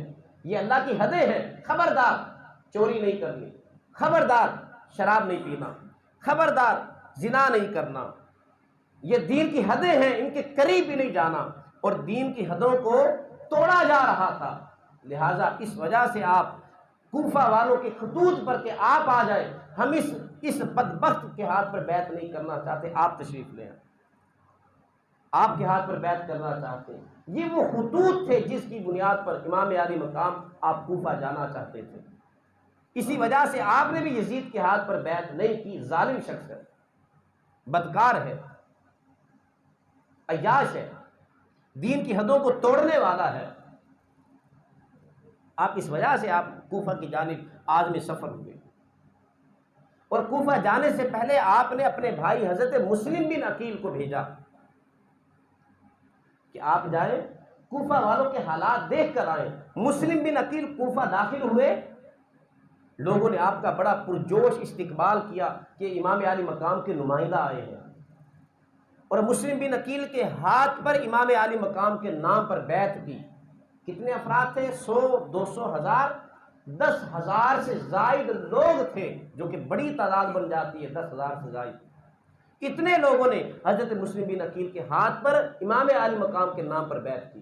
یہ اللہ کی حدیں ہیں، خبردار چوری نہیں کرنی، خبردار شراب نہیں پینا، خبردار زنا نہیں کرنا، یہ دین کی حدیں ہیں، ان کے قریب بھی نہیں جانا، اور دین کی حدوں کو توڑا جا رہا تھا۔ لہٰذا اس وجہ سے آپ کوفہ والوں کے خطوط پر کہ آپ آ جائیں، ہم اس بدبخت کے ہاتھ پر بیعت نہیں کرنا چاہتے، آپ تشریف لیں، آپ کے ہاتھ پر بیعت کرنا چاہتے ہیں۔ یہ وہ خطوط تھے جس کی بنیاد پر امام عالی مقام آپ کوفہ جانا چاہتے تھے۔ اسی وجہ سے آپ نے بھی یزید کے ہاتھ پر بیعت نہیں کی، ظالم شخص ہے، بدکار ہے، عیاش ہے، دین کی حدوں کو توڑنے والا ہے۔ آپ اس وجہ سے آپ کوفہ کی جانب عازم سفر ہوئے، اور کوفہ جانے سے پہلے آپ نے اپنے بھائی حضرت مسلم بن عقیل کو بھیجا کہ آپ جائیں، کوفہ والوں کے حالات دیکھ کر آئیں۔ مسلم بن عقیل کوفہ داخل ہوئے، لوگوں نے آپ کا بڑا پرجوش استقبال کیا کہ امام عالی مقام کے نمائندہ آئے ہیں، اور مسلم بن عقیل کے ہاتھ پر امام عالی مقام کے نام پر بیعت کی۔ کتنے افراد تھے؟ 100، 200، 1000، 10,000 سے زائد لوگ تھے، جو کہ بڑی تعداد بن جاتی ہے، 10,000 سے زائد۔ اتنے لوگوں نے حضرت مسلم بن عقیل کے ہاتھ پر امام عالی مقام کے نام پر بیعت کی۔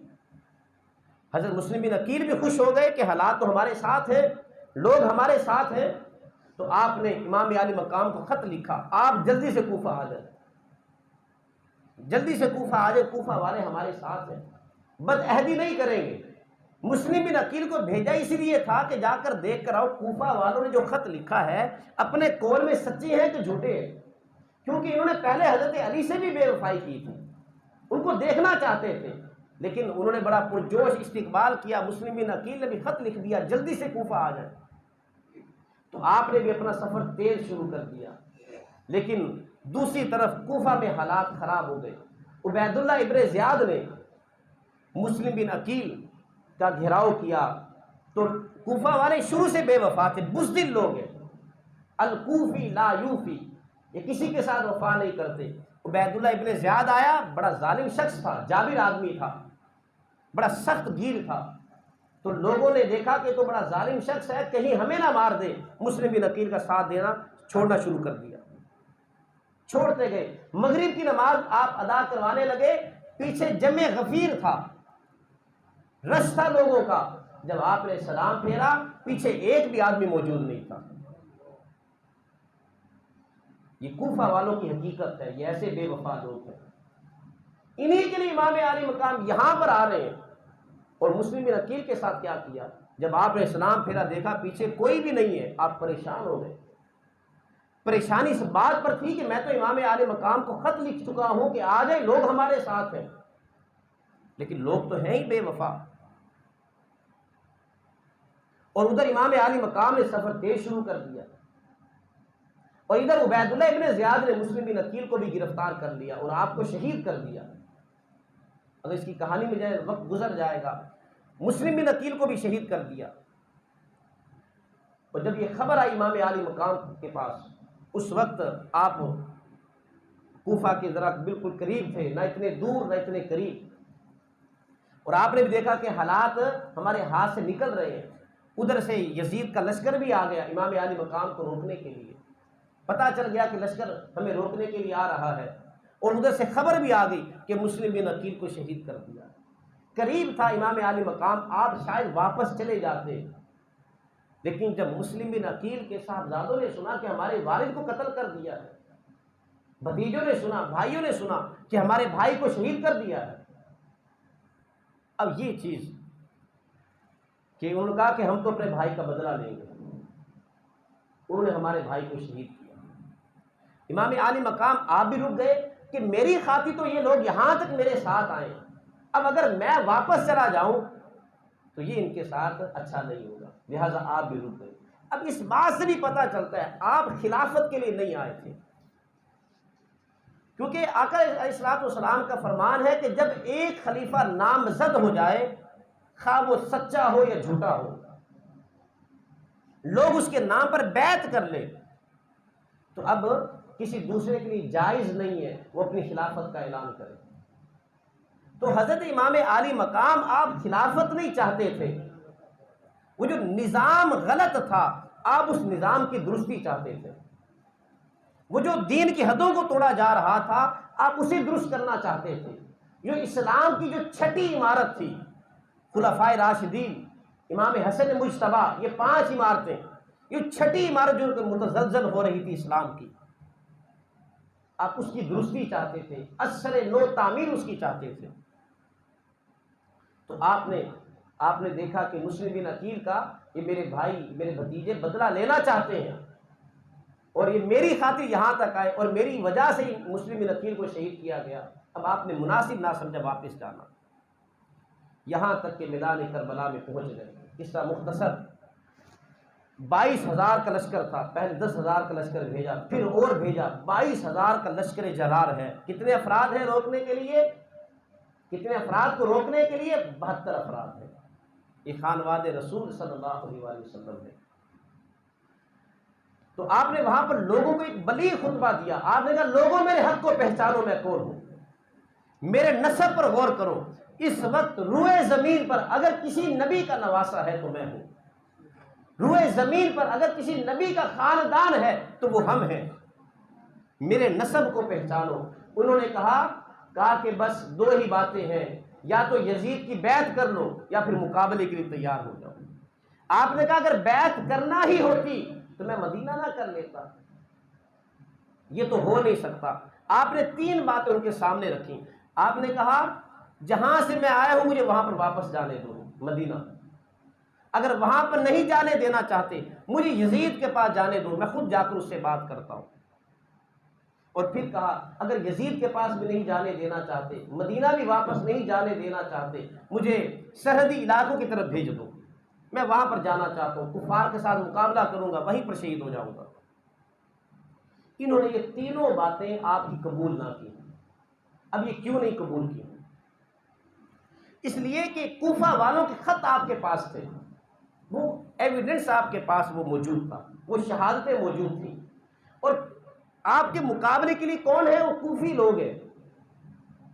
حضرت مسلم بن عقیل بھی خوش ہو گئے کہ حالات تو ہمارے ساتھ ہیں، لوگ ہمارے ساتھ ہیں، تو آپ نے امام عالی مقام کو خط لکھا، آپ جلدی سے کوفہ آ جائیں، جلدی سے کوفہ آ جائیں، کوفہ والے ہمارے ساتھ ہیں، بدعہدی نہیں کریں گے۔ مسلم بن عقیل کو بھیجا اس لیے تھا کہ جا کر دیکھ کر آؤ کوفہ والوں نے جو خط لکھا ہے اپنے قول میں سچے ہیں کہ جھوٹے ہیں، کیونکہ انہوں نے پہلے حضرت علی سے بھی بے وفائی کی تھی، ان کو دیکھنا چاہتے تھے، لیکن انہوں نے بڑا پرجوش استقبال کیا۔ مسلم بن عقیل نے بھی خط لکھ دیا جلدی سے کوفہ آ جائیں، تو آپ نے بھی اپنا سفر تیز شروع کر دیا۔ لیکن دوسری طرف کوفہ میں حالات خراب ہو گئے۔ عبید اللہ ابن زیاد نے مسلم بن عقیل کا گھیراؤ کیا تو کوفہ والے شروع سے بے وفا تھے، بزدل لوگ ہیں، الکوفی لا یوفی، یہ کسی کے ساتھ وفا نہیں کرتے۔ عبید اللہ ابن زیاد آیا، بڑا ظالم شخص تھا، جابر آدمی تھا، بڑا سخت گیر تھا، تو لوگوں نے دیکھا کہ تو بڑا ظالم شخص ہے، کہیں ہمیں نہ مار دے، مسلم بن عقیل کا ساتھ دینا چھوڑنا شروع کر دیا، چھوڑتے گئے۔ مغرب کی نماز آپ ادا کروانے لگے، پیچھے جمع غفیر تھا، رش تھا لوگوں کا، جب آپ نے سلام پھیرا پیچھے ایک بھی آدمی موجود نہیں تھا۔ یہ کوفہ والوں کی حقیقت ہے، یہ ایسے بے وفا لوگ ہیں، انہی کے لیے امام عالی مقام یہاں پر آ رہے ہیں۔ اور مسلم بن عقیل کے ساتھ کیا کیا؟ جب آپ نے سلام پھیرا دیکھا پیچھے کوئی بھی نہیں ہے، آپ پریشان ہو گئے۔ پریشانی اس بات پر تھی کہ میں تو امام عالی مقام کو خط لکھ چکا ہوں کہ آ جائیں، لوگ ہمارے ساتھ ہیں، لیکن لوگ تو ہیں ہی بے وفا۔ اور ادھر امام عالی مقام نے سفر تیز شروع کر دیا، اور ادھر عبید اللہ ابن زیاد نے مسلم بن عقیل کو بھی گرفتار کر لیا اور آپ کو شہید کر دیا۔ اگر اس کی کہانی میں جائے وقت گزر جائے گا، مسلم بن عقیل کو بھی شہید کر دیا۔ اور جب یہ خبر آئی امام عالی مقام کے پاس، اس وقت آپ کوفہ کے ذرا بالکل قریب تھے، نہ اتنے دور نہ اتنے قریب، اور آپ نے بھی دیکھا کہ حالات ہمارے ہاتھ سے نکل رہے ہیں۔ ادھر سے یزید کا لشکر بھی آ گیا امام عالی مقام کو روکنے کے لیے، پتہ چل گیا کہ لشکر ہمیں روکنے کے لیے آ رہا ہے، اور ادھر سے خبر بھی آ گئی کہ مسلم بن عقیل کو شہید کر دیا۔ قریب تھا امام عالی مقام، آپ شاید واپس چلے جاتے، لیکن جب مسلم بن عقیل کے صاحبزادوں نے سنا کہ ہمارے والد کو قتل کر دیا ہے، بھتیجوں نے سنا، بھائیوں نے سنا کہ ہمارے بھائی کو شہید کر دیا ہے، اب یہ چیز کہ انہوں نے کہا کہ ہم تو اپنے بھائی کا بدلہ لیں گے، انہوں نے ہمارے بھائی کو شہید کیا۔ امام عالی مقام آپ بھی رک گئے کہ میری خاطر تو یہ لوگ یہاں تک میرے ساتھ آئے، اب اگر میں واپس چلا جاؤں تو یہ ان کے ساتھ اچھا نہیں ہوگا، لہٰذا آپ بھی رک گئے۔ اب اس بات سے بھی پتہ چلتا ہے آپ خلافت کے لیے نہیں آئے تھے، کیونکہ آقا علیہ الصلوۃ والسلام کا فرمان ہے کہ جب ایک خلیفہ نامزد ہو جائے، خواہ وہ سچا ہو یا جھوٹا ہو، لوگ اس کے نام پر بیعت کر لیں، تو اب کسی دوسرے کے لیے جائز نہیں ہے وہ اپنی خلافت کا اعلان کرے۔ تو حضرت امام عالی مقام آپ خلافت نہیں چاہتے تھے، وہ جو نظام غلط تھا آپ اس نظام کی درستی چاہتے تھے، وہ جو دین کی حدوں کو توڑا جا رہا تھا آپ اسے درست کرنا چاہتے تھے۔ جو اسلام کی جو چھٹی عمارت تھی، خلفائے راشدین، امام حسن مجتبیٰ، یہ 5 عمارتیں، یہ چھٹی عمارت جو متزلزل ہو رہی تھی اسلام کی، آپ اس کی درستی چاہتے تھے، اثر نو تعمیر اس کی چاہتے تھے۔ تو آپ نے دیکھا کہ مسلم بن عقیل کا یہ میرے بھائی میرے بھتیجے بدلہ لینا چاہتے ہیں، اور یہ میری خاطر یہاں تک آئے، اور میری وجہ سے ہی مسلم بن عقیل کو شہید کیا گیا، اب آپ نے مناسب نہ سمجھا واپس جانا، یہاں تک کہ میدان کربلا میں پہنچ گئے۔ قصہ مختصر، 22,000 کا لشکر تھا، پہلے 10,000 کا لشکر بھیجا، پھر اور بھیجا، 22,000 کا لشکر جرار ہے۔ کتنے افراد ہیں روکنے کے لیے؟ کتنے افراد کو روکنے کے لیے؟ 72 افراد ہیں، یہ خانواد رسول صلی اللہ علیہ وسلم ہے۔ تو آپ نے وہاں پر لوگوں کو ایک بلیغ خطبہ دیا، آپ نے کہا لوگوں میرے حق کو پہچانو میں کون ہوں، میرے نسب پر غور کرو، اس وقت روئے زمین پر اگر کسی نبی کا نواسا ہے تو میں ہوں، روئے زمین پر اگر کسی نبی کا خاندان ہے تو وہ ہم ہیں، میرے نسب کو پہچانو۔ انہوں نے کہا کہ بس 2 ہی باتیں ہیں، یا تو یزید کی بیعت کر لو یا پھر مقابلے کے لیے تیار ہو جاؤ۔ آپ نے کہا اگر بیعت کرنا ہی ہوتی تو میں مدینہ نہ کر لیتا، یہ تو ہو نہیں سکتا۔ آپ نے 3 باتیں ان کے سامنے رکھی، آپ نے کہا جہاں سے میں آیا ہوں مجھے وہاں پر واپس جانے دو، مدینہ، اگر وہاں پر نہیں جانے دینا چاہتے مجھے یزید کے پاس جانے دو، میں خود جا کر اس سے بات کرتا ہوں۔ اور پھر کہا اگر یزید کے پاس بھی نہیں جانے دینا چاہتے، مدینہ بھی واپس نہیں جانے دینا چاہتے، مجھے سرحدی علاقوں کی طرف بھیج دو، میں وہاں پر جانا چاہتا ہوں، کفار کے ساتھ مقابلہ کروں گا، وہیں پر شہید ہو جاؤں گا۔ انہوں نے یہ 3 باتیں آپ کی قبول نہ کی۔ اب یہ کیوں نہیں قبول کی؟ اس لیے کہ کوفہ والوں کے خط آپ کے پاس تھے، وہ ایویڈنس آپ کے پاس وہ موجود تھا، وہ شہادتیں موجود تھیں، اور آپ کے مقابلے کے لیے کون ہے؟ وہ کوفی لوگ ہیں۔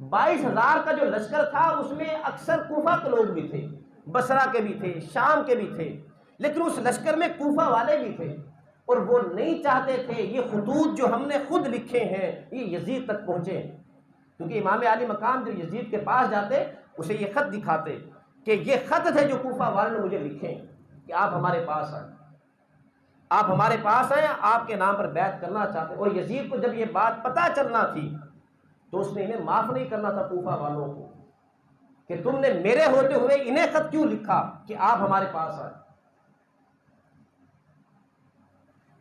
22,000 کا جو لشکر تھا اس میں اکثر کوفہ کے لوگ بھی تھے، بصرہ کے بھی تھے، شام کے بھی تھے، لیکن اس لشکر میں کوفہ والے بھی تھے، اور وہ نہیں چاہتے تھے یہ خطوط جو ہم نے خود لکھے ہیں یہ یزید تک پہنچے، کیونکہ امام عالی مقام جو یزید کے پاس جاتے اسے یہ خط دکھاتے کہ یہ خط تھے جو کوفہ والوں نے مجھے لکھے کہ آپ ہمارے پاس آئیں، آپ ہمارے پاس آئیں، آپ کے نام پر بیعت کرنا چاہتے ہیں۔ اور یزید کو جب یہ بات پتہ چلنا تھی تو اس نے انہیں معاف نہیں کرنا تھا کوفہ والوں کو کہ تم نے میرے ہوتے ہوئے انہیں خط کیوں لکھا کہ آپ ہمارے پاس آئیں۔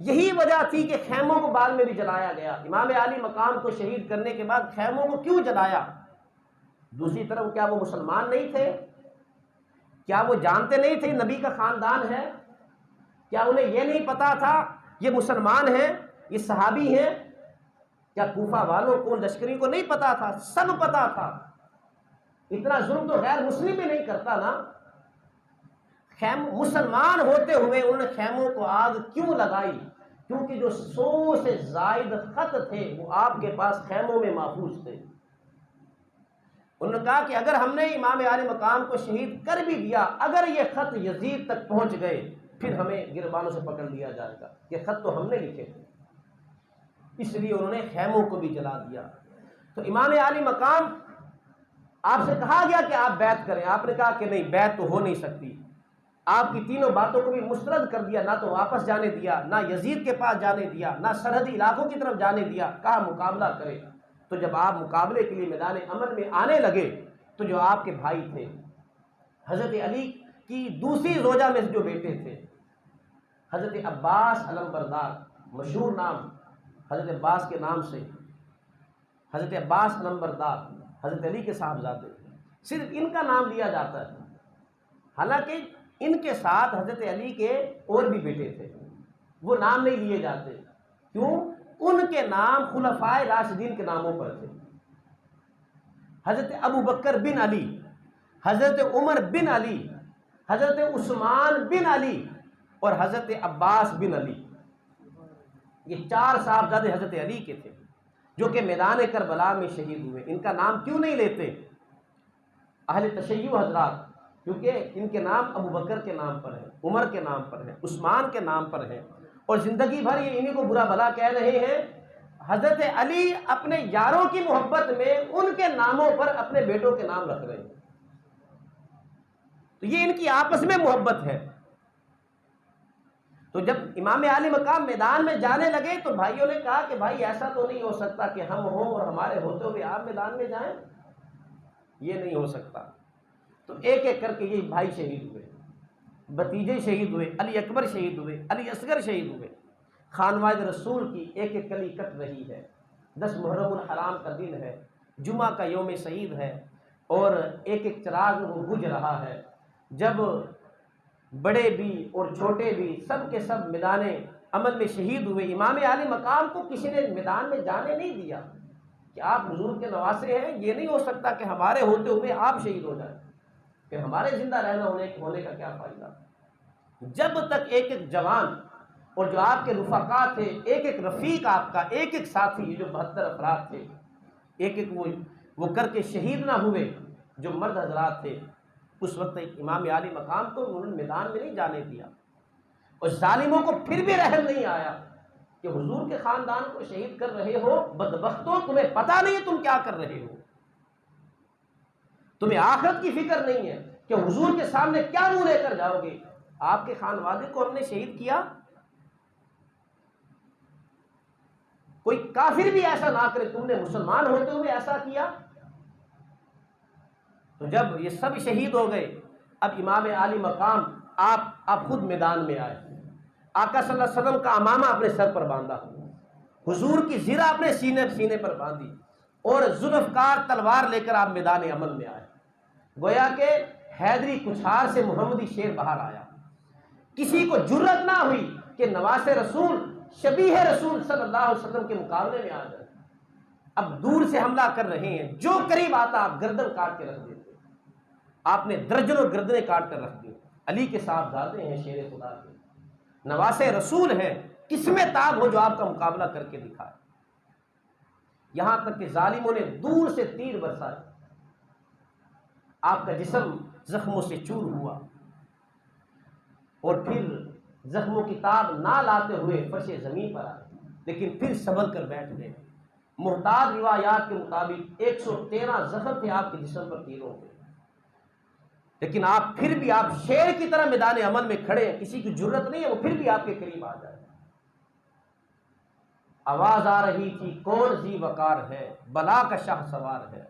یہی وجہ تھی کہ خیموں کو بعد میں بھی جلایا گیا۔ امام عالی مقام کو شہید کرنے کے بعد خیموں کو کیوں جلایا؟ دوسری طرف کیا وہ مسلمان نہیں تھے؟ کیا وہ جانتے نہیں تھے نبی کا خاندان ہے؟ کیا انہیں یہ نہیں پتا تھا یہ مسلمان ہیں، یہ صحابی ہیں؟ کیا کوفہ والوں کو، لشکری کو نہیں پتا تھا؟ سب پتا تھا۔ اتنا ظلم تو غیر مسلم بھی نہیں کرتا نا۔ مسلمان ہوتے ہوئے انہوں نے خیموں کو آگ کیوں لگائی؟ کیونکہ جو 100 سے زائد خط تھے وہ آپ کے پاس خیموں میں محفوظ تھے۔ انہوں نے کہا کہ اگر ہم نے امام عالی مقام کو شہید کر بھی دیا، اگر یہ خط یزید تک پہنچ گئے پھر ہمیں گربانوں سے پکڑ لیا جائے گا، یہ خط تو ہم نے لکھے تھے۔ اس لیے انہوں نے خیموں کو بھی جلا دیا۔ تو امام عالی مقام، آپ سے کہا گیا کہ آپ بیعت کریں، آپ نے کہا کہ نہیں، بیعت تو ہو نہیں سکتی۔ آپ کی تینوں باتوں کو بھی مسترد کر دیا، نہ تو واپس جانے دیا، نہ یزید کے پاس جانے دیا، نہ سرحدی علاقوں کی طرف جانے دیا، کہا مقابلہ کرے۔ تو جب آپ مقابلے کے لیے میدان عمل میں آنے لگے تو جو آپ کے بھائی تھے، حضرت علی کی دوسری زوجہ میں سے جو بیٹے تھے، حضرت عباس علمبردار، مشہور نام حضرت عباس کے نام سے، حضرت عباس علمبردار حضرت علی کے صاحبزادے، صرف ان کا نام لیا جاتا ہے، حالانکہ ان کے ساتھ حضرت علی کے اور بھی بیٹے تھے، وہ نام نہیں لیے جاتے۔ کیوں؟ ان کے نام خلفائے راشدین کے ناموں پر تھے، حضرت ابو بکر بن علی، حضرت عمر بن علی، حضرت عثمان بن علی اور حضرت عباس بن علی۔ یہ 4 صاحبزادے حضرت علی کے تھے جو کہ میدان کربلا میں شہید ہوئے۔ ان کا نام کیوں نہیں لیتے اہل تشیع حضرات؟ کیونکہ ان کے نام ابو بکر کے نام پر ہے، عمر کے نام پر ہے، عثمان کے نام پر ہے، اور زندگی بھر یہ انہی کو برا بھلا کہہ رہے ہیں۔ حضرت علی اپنے یاروں کی محبت میں ان کے ناموں پر اپنے بیٹوں کے نام رکھ رہے ہیں، تو یہ ان کی آپس میں محبت ہے۔ تو جب امام عالی مقام میدان میں جانے لگے تو بھائیوں نے کہا کہ بھائی ایسا تو نہیں ہو سکتا کہ ہم ہوں اور ہمارے ہوتے ہوئے آپ میدان میں جائیں، یہ نہیں ہو سکتا۔ تو ایک ایک کر کے یہ بھائی شہید ہوئے، بھتیجے شہید ہوئے، علی اکبر شہید ہوئے، علی اصغر شہید ہوئے۔ خانواد رسول کی ایک ایک کلی کٹ رہی ہے۔ 10 محرم الحرام کا دن ہے، جمعہ کا یوم سعید ہے، اور ایک ایک چراغ وہ بجھ رہا ہے۔ جب بڑے بھی اور چھوٹے بھی سب کے سب میدان عمل میں شہید ہوئے، امام عالی مقام کو کسی نے میدان میں جانے نہیں دیا کہ آپ حضور کے نواسے ہیں، یہ نہیں ہو سکتا کہ ہمارے ہوتے ہوئے آپ شہید ہو جائیں، کہ ہمارے زندہ رہنا ہونے کا کیا فائدہ۔ جب تک ایک ایک جوان اور جو آپ کے رفقا تھے، ایک ایک رفیق آپ کا، ایک ایک ساتھی، یہ جو 72 افراد تھے، ایک ایک وہ کر کے شہید نہ ہوئے جو مرد حضرات تھے، اس وقت امام عالی مقام کو انہوں نے میدان میں نہیں جانے دیا۔ اور ظالموں کو پھر بھی رحم نہیں آیا کہ حضور کے خاندان کو شہید کر رہے ہو، بدبختوں، تمہیں پتہ نہیں ہے تم کیا کر رہے ہو، تمہیں آخرت کی فکر نہیں ہے کہ حضور کے سامنے کیا منہ لے کر جاؤ گے۔ آپ کے خانوادے کو ہم نے شہید کیا، کوئی کافر بھی ایسا نہ کرے، تم نے مسلمان ہوتے ہوئے ایسا کیا۔ تو جب یہ سب شہید ہو گئے، اب امام عالی مقام آپ خود میدان میں آئے، آقا صلی اللہ علیہ وسلم کا امامہ اپنے سر پر باندھا، حضور کی زرہ اپنے سینے پر باندھی، اور ذوالفقار تلوار لے کر آپ میدان عمل میں آئے۔ گویا کہ حیدری کچھار سے محمدی شیر باہر آیا۔ کسی کو جرأت نہ ہوئی کہ نواس رسول، شبیہ رسول صلی اللہ علیہ وسلم کے مقابلے میں آ جائے۔ اب دور سے حملہ کر رہے ہیں، جو قریب آتا آپ گردن کاٹ کے رکھ دیتے، آپ نے درجنوں گردنیں کاٹ کر رکھ دی. علی کے صاحبزادے ہیں شیر خدا کے, نواسے رسول ہیں, کس میں تاب ہو جو آپ کا مقابلہ کر کے دکھائے. یہاں تک کہ ظالموں نے دور سے تیر برسائے, آپ کا جسم زخموں سے چور ہوا, اور پھر زخموں کی تاب نہ لاتے ہوئے فرش زمین پر آئے, لیکن پھر سنبھل کر بیٹھ گئے. محتاط روایات کے مطابق 113 زخم تھے آپ کے جسم پر تیروں کے, لیکن آپ پھر بھی آپ شیر کی طرح میدان عمل میں کھڑے ہیں, کسی کی جرت نہیں ہے وہ پھر بھی آپ کے قریب آ جائے. آواز آ رہی تھی کون ذی وقار ہے, بلا کا شاہ سوار ہے,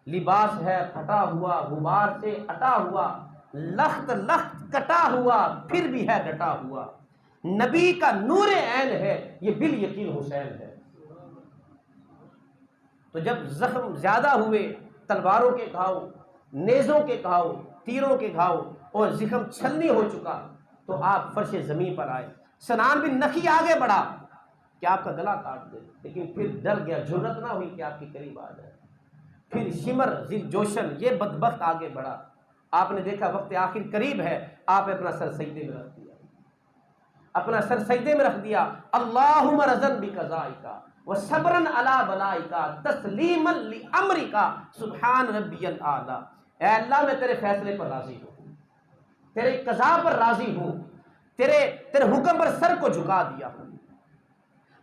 لباس ہے پھٹا ہوا غبار سے اٹا ہوا, لخت لخت کٹا ہوا پھر بھی ہے ڈٹا ہوا, نبی کا نور عین ہے یہ بال یقین حسین ہے. تو جب زخم زیادہ ہوئے, تلواروں کے گھاؤ, نیزوں کے گھاؤ, تیروں کے گھاؤ, اور زخم چھلنی ہو چکا, تو آپ فرش زمین پر آئے. سنان بن نخی آگے بڑھا کہ آپ کا گلا کاٹ دے, لیکن پھر ڈر گیا, جرت نہ ہوئی کہ آپ کے قریب آ جائے. پھر شمر ذی جوشن یہ بدبخت آگے بڑھا, آپ نے دیکھا وقت آخر قریب ہے, آپ نے اپنا سر سجدے میں رکھ دیا, اپنا سر سجدے میں رکھ دیا. اللہم رضن بقضائکا وصبرن علی بلائکا تسلیما لامرکا سبحان ربی الاعلی. اے اللہ میں تیرے فیصلے پر راضی ہوں, تیرے قضاء پر راضی ہوں, تیرے حکم پر سر کو جھکا دیا ہوں,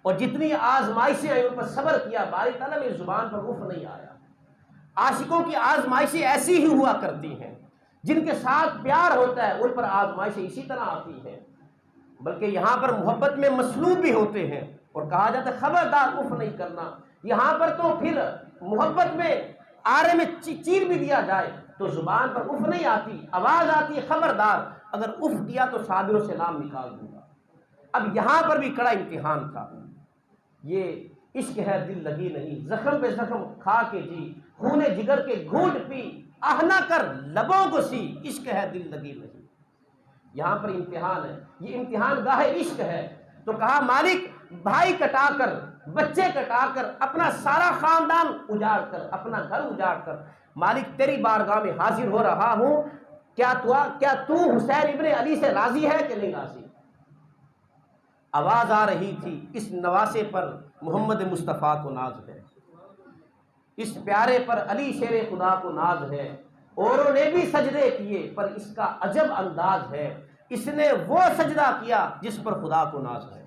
اور جتنی آزمائشیں آئی ان پر صبر کیا. باری تعالیٰ میری زبان پر اف نہیں آیا. عاشقوں کی آزمائشیں ایسی ہی ہوا کرتی ہیں, جن کے ساتھ پیار ہوتا ہے ان پر آزمائشیں اسی طرح آتی ہیں, بلکہ یہاں پر محبت میں مصلوب بھی ہوتے ہیں, اور کہا جاتا ہے خبردار اف نہیں کرنا. یہاں پر تو پھر محبت میں آرے میں چیر بھی دیا جائے تو زبان پر اف نہیں آتی, آواز آتی ہے خبردار, اگر اف کیا تو صابروں سے نام نکال دوں گا. اب یہاں پر بھی کڑا امتحان تھا. یہ عشق ہے دل لگی نہیں, زخم پہ زخم کھا کے جی, خون جگر کے گھونٹ پی, آہ نہ کر لبوں کو سی, عشق ہے دل لگی نہیں. یہاں پر امتحان ہے, یہ امتحان گاہ عشق ہے. تو کہا مالک بھائی کٹا کر, بچے کٹا کر, اپنا سارا خاندان اجاڑ کر, اپنا گھر اجاڑ کر, مالک تیری بارگاہ میں حاضر ہو رہا ہوں, کیا تو حسین ابن علی سے راضی ہے کہ نہیں راضی. آواز آ رہی تھی اس نواسے پر محمد مصطفیٰ کو ناز ہے, اس پیارے پر علی شیر خدا کو ناز ہے. اوروں نے بھی سجدے کیے پر اس کا عجب انداز ہے, اس نے وہ سجدہ کیا جس پر خدا کو ناز ہے.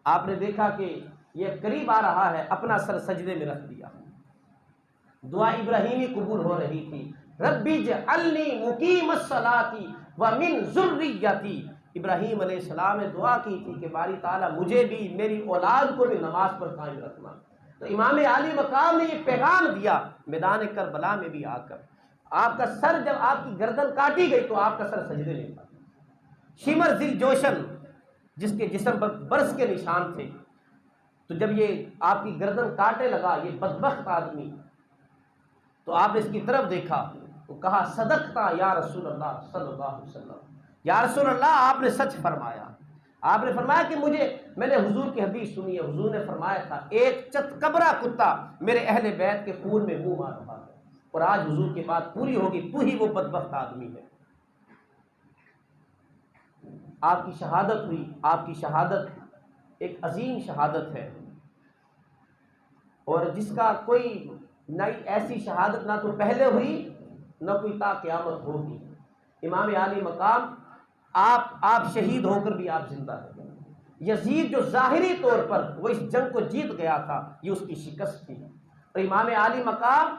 آپ نے دیکھا کہ یہ قریب آ رہا ہے, اپنا سر سجدے میں رکھ دیا. دعا ابراہیمی قبول ہو رہی تھی, ربی اجعلنی مقیم الصلاۃ ومن ذریتی. ابراہیم علیہ السلام نے دعا کی تھی کہ باری تعالیٰ مجھے بھی میری اولاد کو بھی نماز پر قائم رکھنا. تو امام علی مقام نے یہ پیغام دیا میدان کربلا میں بھی آ کر. آپ کا سر جب آپ کی گردن کاٹی گئی تو آپ کا سر سجدے میں تھا. شمر ذی جوشن جس کے جسم پر برس کے نشان تھے, تو جب یہ آپ کی گردن کاٹنے لگا یہ بدبخت آدمی, تو آپ نے اس کی طرف دیکھا تو کہا صدقتا یا رسول اللہ صلی اللہ علیہ وسلم, یا رسول اللہ آپ نے سچ فرمایا. آپ نے فرمایا کہ میں نے حضور کی حدیث سنی ہے, حضور نے فرمایا تھا ایک چتکبرا کتا میرے اہل بیت کے خون میں منہ مار رہا ہے, اور آج حضور کی بات پوری ہوگی, تو ہی وہ بدبخت آدمی ہے. آپ کی شہادت ہوئی, آپ کی شہادت ایک عظیم شہادت ہے, اور جس کا کوئی نئی ایسی شہادت نہ تو پہلے ہوئی نہ کوئی تا قیامت ہوگی. امام علی مقام آپ شہید ہو کر بھی آپ زندہ ہیں. یزید جو ظاہری طور پر وہ اس جنگ کو جیت گیا تھا یہ اس کی شکست تھی, اور امام علی مقام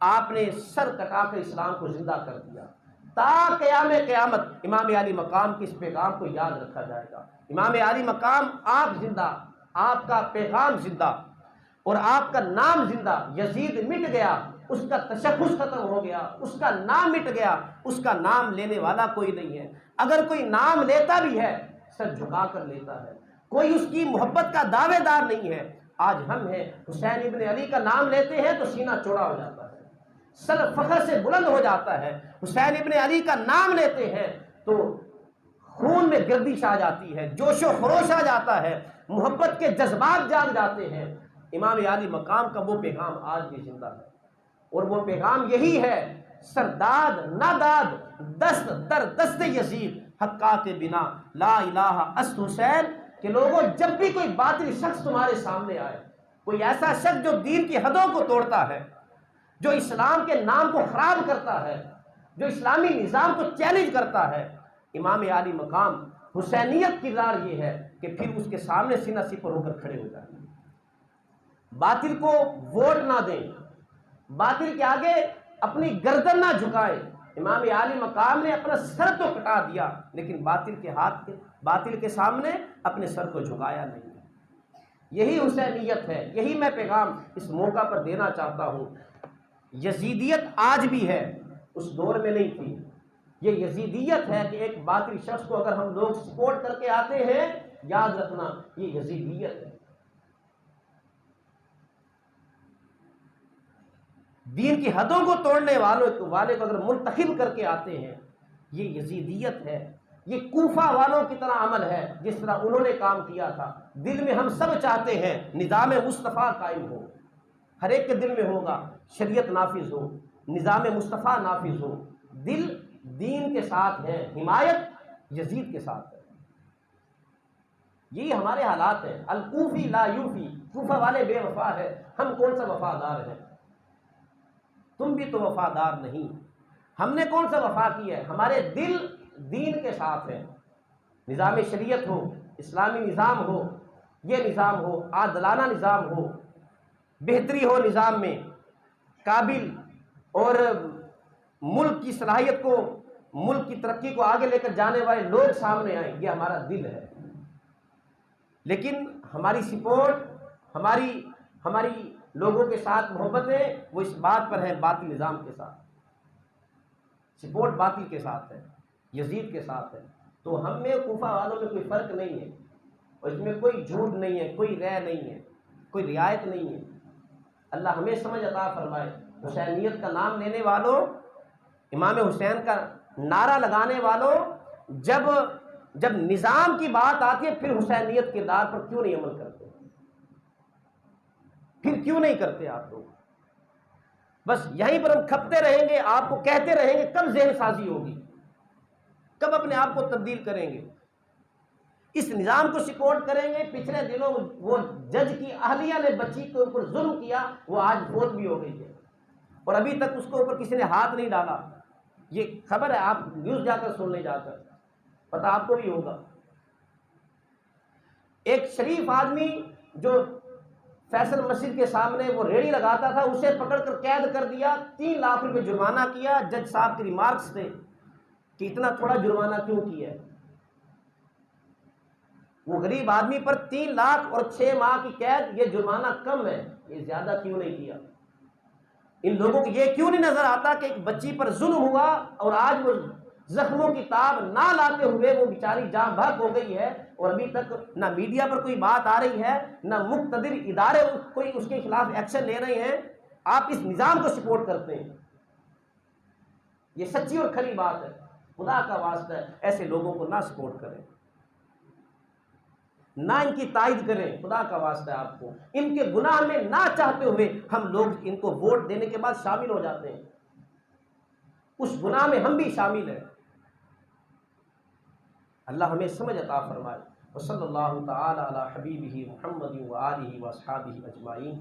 آپ نے سر کٹا کر اسلام کو زندہ کر دیا. تا قیامت امام علی مقام کے اس پیغام کو یاد رکھا جائے گا. امام علی مقام آپ زندہ, آپ کا پیغام زندہ, اور آپ کا نام زندہ. یزید مٹ گیا, اس کا تشخص ختم ہو گیا, اس کا نام مٹ گیا, اس کا نام لینے والا کوئی نہیں ہے. اگر کوئی نام لیتا بھی ہے سر جھکا کر لیتا ہے, کوئی اس کی محبت کا دعوے دار نہیں ہے. آج ہم ہیں, حسین ابن علی کا نام لیتے ہیں تو سینہ چوڑا ہو جاتا ہے, سر فخر سے بلند ہو جاتا ہے. حسین ابن علی کا نام لیتے ہیں تو خون میں گردش آ جاتی ہے, جوش و خروش آ جاتا ہے, محبت کے جذبات جاگ جاتے ہیں. امام علی مقام کا وہ پیغام آج بھی زندہ ہے. اور وہ پیغام یہی ہے، سرداد ناداد دست در دست یزید حقا کے بنا لا الہ است حسین، کہ لوگوں جب بھی کوئی باطل شخص تمہارے سامنے آئے، کوئی ایسا شخص جو دین کی حدوں کو توڑتا ہے، جو اسلام کے نام کو خراب کرتا ہے، جو اسلامی نظام کو چیلنج کرتا ہے، امام عالی مقام حسینیت کردار یہ ہے کہ پھر اس کے سامنے سینہ سپر ہو کر کھڑے ہو جائیں، باطل کو ووٹ نہ دیں، باطل کے آگے اپنی گردن نہ جھکائیں۔ امام عالی مقام نے اپنا سر تو کٹا دیا لیکن باطل کے سامنے اپنے سر کو جھکایا نہیں۔ یہی حسینیت ہے، یہی میں پیغام اس موقع پر دینا چاہتا ہوں۔ یزیدیت آج بھی ہے، اس دور میں نہیں تھی۔ یہ یزیدیت ہے کہ ایک باطل شخص کو اگر ہم لوگ سپورٹ کر کے آتے ہیں، یاد رکھنا یہ یزیدیت ہے۔ دین کی حدوں کو توڑنے والے کو اگر منتخب کر کے آتے ہیں، یہ یزیدیت ہے۔ یہ کوفہ والوں کی طرح عمل ہے، جس طرح انہوں نے کام کیا تھا۔ دل میں ہم سب چاہتے ہیں نظام مصطفیٰ قائم ہو، ہر ایک کے دل میں ہوگا شریعت نافذ ہو، نظام مصطفیٰ نافذ ہو۔ دل دین کے ساتھ ہے، حمایت یزید کے ساتھ ہے۔ یہی ہمارے حالات ہیں۔ الکوفی لا یوفی، کوفہ والے بے وفا ہے، ہم کون سا وفادار ہیں؟ تم بھی تو وفادار نہیں۔ ہم نے کون سا وفا کی ہے؟ ہمارے دل دین کے ساتھ ہیں۔ نظام شریعت ہو، اسلامی نظام ہو، یہ نظام ہو، عادلانہ نظام ہو، بہتری ہو نظام میں، قابل اور ملک کی صلاحیت کو، ملک کی ترقی کو آگے لے کر جانے والے لوگ سامنے آئیں، یہ ہمارا دل ہے۔ لیکن ہماری سپورٹ، ہماری لوگوں کے ساتھ محبتیں وہ اس بات پر ہیں، باطل نظام کے ساتھ سپورٹ باطل کے ساتھ ہے، یزید کے ساتھ ہے۔ تو ہم میں کوفہ والوں میں کوئی فرق نہیں ہے، اور اس میں کوئی جھوٹ نہیں ہے، کوئی رے نہیں ہے، کوئی رعایت نہیں ہے۔ اللہ ہمیں سمجھ عطا فرمائے۔ حسینیت کا نام لینے والوں، امام حسین کا نعرہ لگانے والوں، جب نظام کی بات آتی ہے پھر حسینیت کے دار پر کیوں نہیں عمل کرتے؟ پھر کیوں نہیں کرتے آپ لوگ؟ بس یہیں پر ہم کھپتے رہیں گے، آپ کو کہتے رہیں گے، کب ذہن سازی ہوگی؟ کب اپنے آپ کو تبدیل کریں گے؟ اس نظام کو سپورٹ کریں گے۔ پچھلے دنوں وہ جج کی اہلیہ نے بچی کے اوپر ظلم کیا، وہ آج فوت بھی ہو گئی ہے، اور ابھی تک اس کے اوپر کسی نے ہاتھ نہیں ڈالا۔ یہ خبر ہے، آپ نیوز جا کر سن لیں، جا کر پتہ آپ کو بھی ہوگا۔ ایک شریف آدمی جو فیصل مسجد کے سامنے وہ ریڑھی لگاتا تھا، اسے پکڑ کر قید کر دیا، 3 لاکھ روپے جرمانہ کیا۔ جج صاحب کے ریمارکس تھے کہ اتنا تھوڑا جرمانہ کیوں کیا ہے؟ وہ غریب آدمی پر 3 لاکھ اور 6 ماہ کی قید، یہ جرمانہ کم ہے، یہ زیادہ کیوں نہیں کیا؟ ان لوگوں کو یہ کیوں نہیں نظر آتا کہ ایک بچی پر ظلم ہوا اور آج وہ زخموں کی تاب نہ لاتے ہوئے وہ بیچاری جاں بحق ہو گئی ہے، اور ابھی تک نہ میڈیا پر کوئی بات آ رہی ہے، نہ مقتدر ادارے کوئی اس کے خلاف ایکشن لے رہے ہیں۔ آپ اس نظام کو سپورٹ کرتے ہیں، یہ سچی اور کھری بات ہے۔ خدا کا واسطہ ہے ایسے لوگوں کو نہ سپورٹ کریں، نہ ان کی تائید کریں۔ خدا کا واسطہ ہے آپ کو، ان کے گناہ میں نہ چاہتے ہوئے ہم لوگ ان کو ووٹ دینے کے بعد شامل ہو جاتے ہیں، اس گناہ میں ہم بھی شامل ہیں۔ اللہ ہمیں سمجھ عطا فرمائے۔ وصلی اللہ تعالی علی حبیبہ محمد و آلہ و اصحابہ اجمعین۔